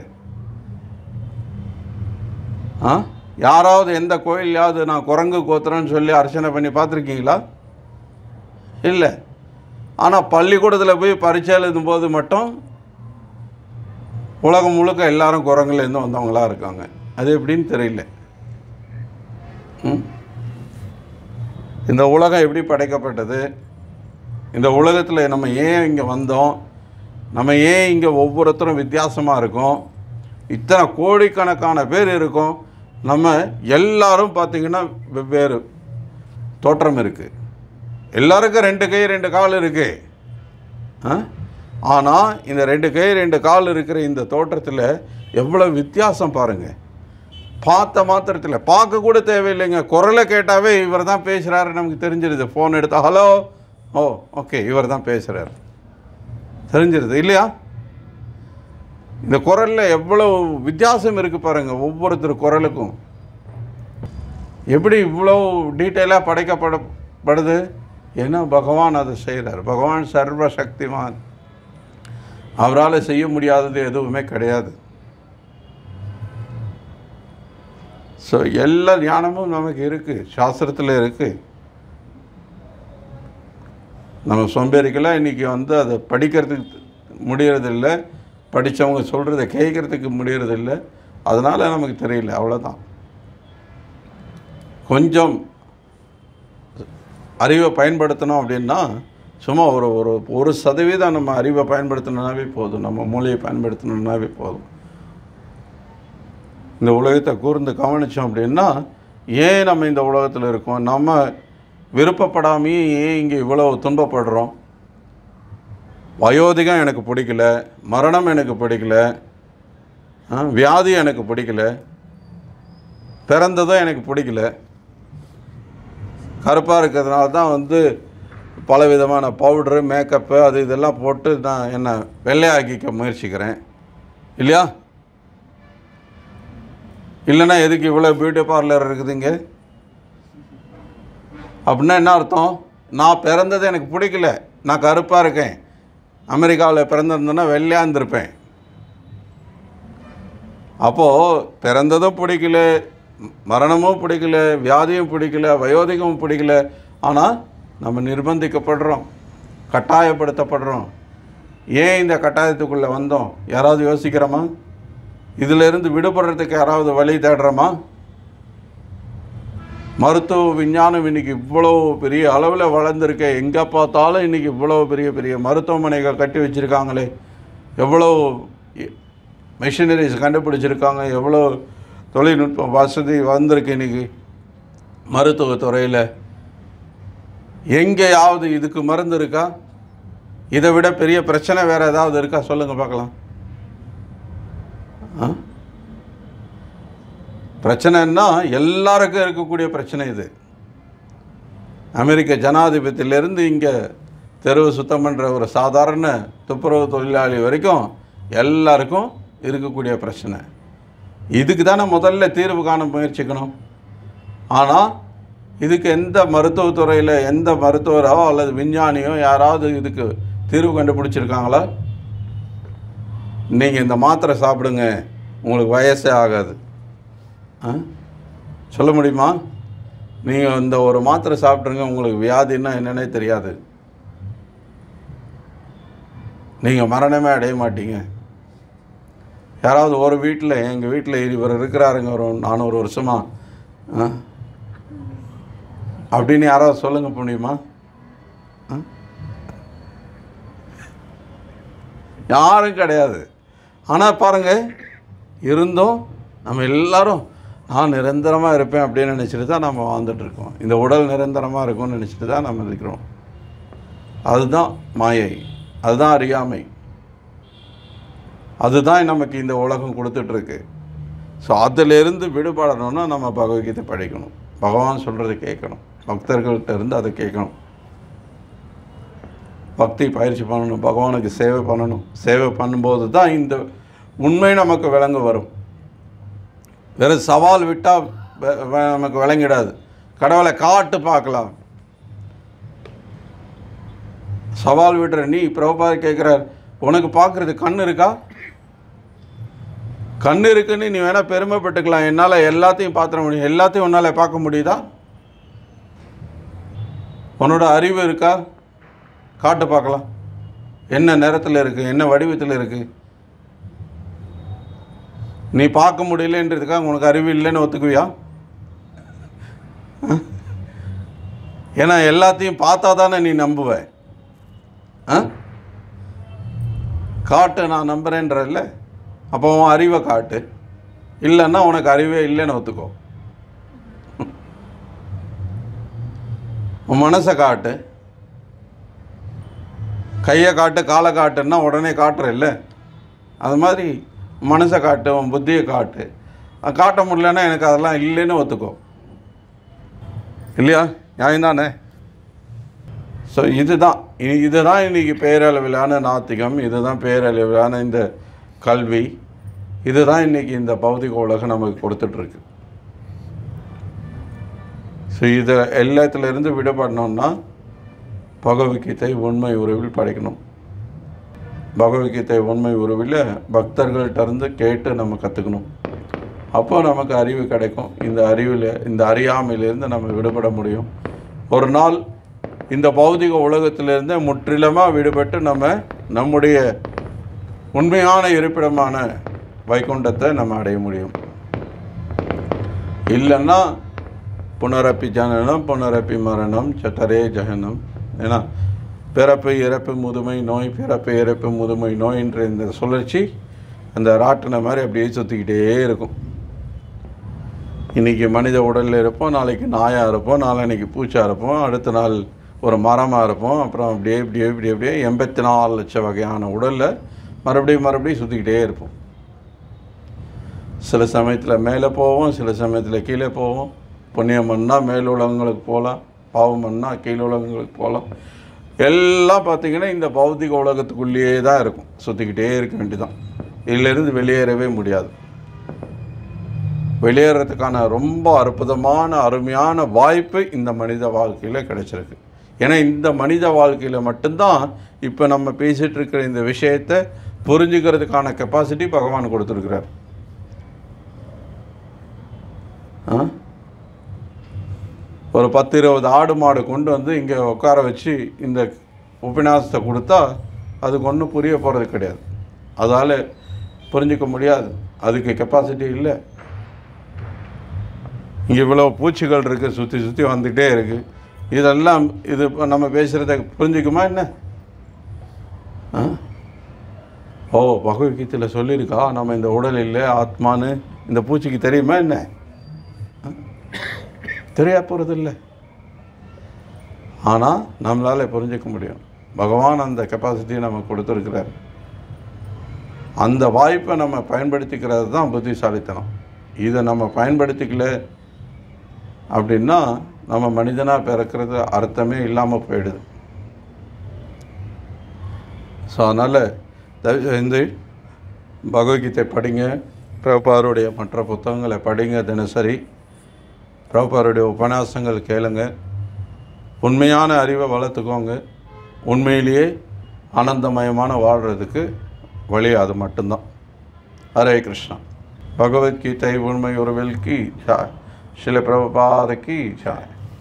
யாராவது எந்த கோயிலையாவது நான் குரங்கு கோத்திரம்னு சொல்லி அர்ச்சனை பண்ணி பார்த்துருக்கீங்களா? இல்லை. ஆனால் பள்ளிக்கூடத்தில் போய் பரீட்சை எழுதும்போது மட்டும் உலகம் முழுக்க எல்லாரும் குரங்குலேருந்து வந்தவங்களாக இருக்காங்க. அது எப்படின்னு தெரியல. இந்த உலகம் எப்படி படைக்கப்பட்டது, இந்த உலகத்தில் நம்ம ஏன் இங்கே வந்தோம், நம்ம ஏன் இங்கே ஒவ்வொருத்தரும் வித்தியாசமாக இருக்கோம், இத்தனை கோடிக்கணக்கான பேர் இருக்கோம். நம்ம எல்லாரும் பார்த்திங்கன்னா வெவ்வேறு தோற்றம் இருக்குது. எல்லாருக்கும் 2 கை 2 கால் இருக்குது. ஆனால் இந்த 2 கை 2 கால் இருக்கிற இந்த தோற்றத்தில் எவ்வளோ வித்தியாசம் பாருங்கள். பார்த்த மாத்திரத்தில் பார்க்க கூட தேவையில்லைங்க. குரலை கேட்டாவே இவர் தான் பேசுகிறாரு நமக்கு தெரிஞ்சிருது. ஃபோன் எடுத்தால் ஹலோ, ஓ ஓகே இவர் தான் பேசுகிறார் தெரிஞ்சிருது இல்லையா? இந்த குரலில் எவ்வளோ வித்தியாசம் இருக்குது பாருங்கள். ஒவ்வொருத்தர் குரலுக்கும் எப்படி இவ்வளோ டீட்டெயிலாக படைக்கப்படுது. ஏன்னா பகவான் அதை செய்கிறார். பகவான் சர்வசக்திமான். அவரால் செய்ய முடியாதது எதுவுமே கிடையாது. ஸோ எல்லா ஞானமும் நமக்கு இருக்குது, சாஸ்திரத்தில் இருக்குது. நம்ம சோம்பேறிக்கெல்லாம் இன்றைக்கி வந்து அதை படிக்கிறதுக்கு முடியறதில்லை, படித்தவங்க சொல்கிறத கேட்குறதுக்கு முடியறதில்லை. அதனால் நமக்கு தெரியல, அவ்வளோதான். கொஞ்சம் அறிவை பயன்படுத்தணும் அப்படின்னா சும்மா ஒரு சதவீதம் நம்ம அறிவை பயன்படுத்தணுன்னாவே போதும், நம்ம மூளையை பயன்படுத்தணுன்னாவே போதும். இந்த உலகத்தை கூர்ந்து கவனித்தோம் அப்படின்னா ஏன் நம்ம இந்த உலகத்தில் இருக்கோம், நம்ம விருப்பப்படாமையே ஏன் இங்கே இவ்வளோ துன்பப்படுறோம். வயோதிகம் எனக்கு பிடிக்கல, மரணம் எனக்கு பிடிக்கல, வியாதி எனக்கு பிடிக்கல, பிறந்ததும் எனக்கு பிடிக்கல. கருப்பாக இருக்கிறதுனால தான் வந்து பலவிதமான பவுட்ரு மேக்கப்பு அது இதெல்லாம் போட்டு நான் என்னை வெள்ளையாக்கிக்க முயற்சிக்கிறேன் இல்லையா? இல்லைன்னா எதுக்கு இவ்வளோ பியூட்டி பார்லர் இருக்குதுங்க அப்படின்னா என்ன அர்த்தம்? நான் பிறந்தது எனக்கு பிடிக்கல, நான் கருப்பாக இருக்கேன், அமெரிக்காவில் பிறந்திருந்தேன்னா வெள்ளையாக இருந்திருப்பேன். அப்போது பிறந்ததும் பிடிக்கல, மரணமும் பிடிக்கல, வியாதியும் பிடிக்கல, வயோதிகமும் பிடிக்கல. ஆனால் நம்ம நிர்பந்திக்கப்படுறோம், கட்டாயப்படுத்தப்படுறோம். ஏன் இந்த கட்டாயத்துக்குள்ளே வந்தோம்? யாராவது யோசிக்கிறோமா? இதிலிருந்து விடுபடுறதுக்கு யாராவது வழி தேடுறோமா? மருத்துவ விஞ்ஞானம் இன்றைக்கி இவ்வளோ பெரிய அளவில் வளர்ந்துருக்க, எங்கே பார்த்தாலும் இன்றைக்கி இவ்வளோ பெரிய பெரிய மருத்துவமனைகள் கட்டி வச்சுருக்காங்களே, எவ்வளோ மிஷினரிஸ் கண்டுபிடிச்சிருக்காங்க, எவ்வளோ தொழில்நுட்ப வசதி வந்திருக்கு இன்றைக்கி மருத்துவத்துறையில். எங்கேயாவது இதுக்கு மருந்து இருக்கா? இதை விட பெரிய பிரச்சனை வேறு ஏதாவது இருக்கா? சொல்லுங்கள் பார்க்கலாம். பிரச்சனைன்னா எல்லாருக்கும் இருக்கக்கூடிய பிரச்சனை இது. அமெரிக்க ஜனாதிபதியிலேருந்து இங்கே தெருவு சுத்தம் பண்ணுற ஒரு சாதாரண துப்புரவு தொழிலாளி வரைக்கும் எல்லாருக்கும் இருக்கக்கூடிய பிரச்சனை. இதுக்கு தானே முதல்ல தீர்வு காண முயற்சிக்கணும். ஆனால் இதுக்கு எந்த மருத்துவத்துறையில் எந்த மருத்துவரோ அல்லது விஞ்ஞானியோ யாராவது இதுக்கு தீர்வு கண்டுபிடிச்சிருக்காங்களா? நீங்கள் இந்த மாத்திரை சாப்பிடுங்க, உங்களுக்கு வயசே ஆகாது. சொல்ல முடியுமா? நீங்கள் இந்த ஒரு மாத்திரை சாப்பிட்ருங்க, உங்களுக்கு வியாதின்னா என்னன்னே தெரியாது, நீங்கள் மரணமே அடைய மாட்டீங்க. யாராவது ஒரு வீட்டில், எங்கள் வீட்டில் இவர் இருக்கிறாருங்க ஒரு 400 வருஷமாக அப்படின்னு யாராவது சொல்லுங்க முடியுமா? யாரும் கிடையாது. ஆனால் பாருங்கள், இருந்தும் நம்ம எல்லோரும் நான் நிரந்தரமாக இருப்பேன் அப்படின்னு நினச்சிட்டு தான் நம்ம வாழ்ந்துட்டுருக்கோம். இந்த உடல் நிரந்தரமாக இருக்கும்னு நினச்சிட்டு தான் நம்ம இருக்கிறோம். அதுதான் மாயை, அதுதான் அறியாமை, அதுதான் நமக்கு இந்த உலகம் கொடுத்துட்ருக்கு. ஸோ அதிலிருந்து விடுபடணும்னா நம்ம பகவத்கீதை படிக்கணும், பகவான் சொல்கிறத கேட்கணும், பக்தர்கள்ட்ட இருந்து அதை கேட்கணும், பக்தி பயிற்சி பண்ணணும், பகவானுக்கு சேவை பண்ணணும். சேவை பண்ணும்போது தான் இந்த உண்மை நமக்கு விளங்க வரும். வேறு சவால் விட்டால் நமக்கு விளங்கிடாது. கடவுளை காட்டு பார்க்கலாம், சவால் விடுற நீ பிரபுபாத கேட்குறார், உனக்கு பார்க்குறது கண் இருக்கா? கண் இருக்குன்னு நீ வேணால் பெருமைப்பட்டுக்கலாம், என்னால் எல்லாத்தையும் பார்த்துட முடியும். எல்லாத்தையும் உன்னால் பார்க்க முடியுதா? உன்னோட அறிவு இருக்கா? காட்டு பார்க்கலாம். என்ன நிறத்தில் இருக்குது, என்ன வடிவத்தில் இருக்குது? நீ பார்க்க முடியலன்றதுக்காக உனக்கு அறிவு இல்லைன்னு ஒத்துக்குவியா? ஏன்னா எல்லாத்தையும் பார்த்தா தானே நீ நம்புவ. காட்டு, நான் நம்புகிறேன்றல்ல, அப்போ உன் அறிவை காட்டு, இல்லைன்னா உனக்கு அறிவே இல்லைன்னு ஒத்துக்கோ. உன் மனசை காட்டு, கையை காட்டு, காலை காட்டுன்னா உடனே காட்டுற இல்லை, அது மாதிரி மனசை காட்டு, உன் புத்தியை காட்டு. காட்ட முடியலன்னா எனக்கு அதெல்லாம் இல்லைன்னு ஒத்துக்கோ, இல்லையா? நியாயம்தானே? ஸோ இதுதான் இன்றைக்கி பேரளவிலான நாத்திகம், இதுதான் பேரளவிலான இந்த கல்வி, இதுதான் இன்றைக்கி இந்த பௌதிக உலகம் நமக்கு கொடுத்துட்ருக்கு. ஸோ இதை எல்லாத்துலேருந்து விடுபடணும்னா பகவத்கீதை உண்மை உருவில் படிக்கணும். பகவத்கீதை உண்மை உருவில் பக்தர்கள்ட்ட கேட்டு நம்ம கற்றுக்கணும். அப்போ நமக்கு அறிவு கிடைக்கும். இந்த அறிவில், இந்த அறியாமையிலேருந்து நம்ம விடுபட முடியும். ஒரு நாள் இந்த பௌதிக உலகத்திலேருந்து முற்றிலுமாக விடுபட்டு நம்முடைய உண்மையான இருப்பிடமான வைகுண்டத்தை நம்ம அடைய முடியும். இல்லைன்னா புனரப்பி ஜனனம் புனரப்பி மரணம் சட்டரே ஜகனம். ஏன்னா பிறப்பு இறப்பு முதுமை நோய், பிறப்பு இறப்பு முதுமை நோயின்ற இந்த சுழற்சி அந்த ராட்டின மாதிரி அப்படியே சுற்றிக்கிட்டே இருக்கும். இன்றைக்கி மனித உடலில் இருப்போம், நாளைக்கு நாயாக இருப்போம், நாளைக்கு பூச்சாக இருப்போம், அடுத்த நாள் ஒரு மரமாக இருப்போம், அப்புறம் அப்படியே 84 லட்சம் வகையான உடலில் மறுபடியும் சுற்றிக்கிட்டே இருப்போம். சில சமயத்தில் மேலே போவோம், சில சமயத்தில் கீழே போவோம். புண்ணியம் பண்ணால் மேல் உலகங்களுக்கு போகலாம், பாவம் பண்ணால் கீழ் உலகங்களுக்கு போகலாம். எல்லாம் பார்த்திங்கன்னா இந்த பௌதிக உலகத்துக்குள்ளேயே தான் இருக்கும், சுற்றிக்கிட்டே இருக்க வேண்டியதான். இதிலிருந்து வெளியேறவே முடியாது. வெளியேறதுக்கான ரொம்ப அற்புதமான அருமையான வாய்ப்பு இந்த மனித வாழ்க்கையில் கிடைச்சிருக்கு. ஏன்னா இந்த மனித வாழ்க்கையில் மட்டும்தான் இப்போ நம்ம பேசிகிட்டு இருக்கிற இந்த விஷயத்தை புரிஞ்சுக்கிறதுக்கான கெப்பாசிட்டி பகவான் கொடுத்துருக்கிறார். ஒரு 10-20 ஆடு மாடு கொண்டு வந்து இங்கே உட்கார வச்சு இந்த உபன்யாசத்தை கொடுத்தா அதுக்கு ஒன்றும் புரிய போகிறது கிடையாது, அதால் புரிஞ்சிக்க முடியாது. அதுக்கு கெப்பாசிட்டி இல்லை. இங்கே இவ்வளோ பூச்சிகள் இருக்குது, சுற்றி சுற்றி வந்துகிட்டே இருக்குது. இதெல்லாம் இது நம்ம பேசுகிறத புரிஞ்சுக்குமா என்ன? ஓ, பகவத்கீதையில் சொல்லியிருக்கா நம்ம இந்த உடல் இல்லை ஆத்மான்னு இந்த பூச்சிக்கு தெரியுமா என்ன? தெரியா போகிறதில்லை. ஆனால் நம்மளால் புரிஞ்சிக்க முடியும். பகவான் அந்த கெப்பாசிட்டியை நம்ம கொடுத்துருக்கிறார். அந்த வாய்ப்பை நம்ம பயன்படுத்திக்கிறது தான் புத்திசாலித்தனம். இதை நம்ம பயன்படுத்திக்கல அப்படின்னா நம்ம மனிதனாக பிறக்கிறது அர்த்தமே இல்லாமல் போயிடுது. ஸோ அதனால் தயவுசெய்து பகவத்கீதை படிங்க, பிரபுபாதருடைய மற்ற புத்தகங்களை படிங்க, தினசரி பிரபுபாதருடைய உபன்யாசங்கள் கேளுங்க, உண்மையான அறிவை வளர்த்துக்கோங்க. உண்மையிலேயே ஆனந்தமயமான வாழ்கிறதுக்கு வழி அது மட்டும்தான். ஹரே கிருஷ்ணா. பகவத்கீதை உண்மை உறவில் கி ஜாய். ஸ்ரீல பிரபுபாத கி ஜாய்.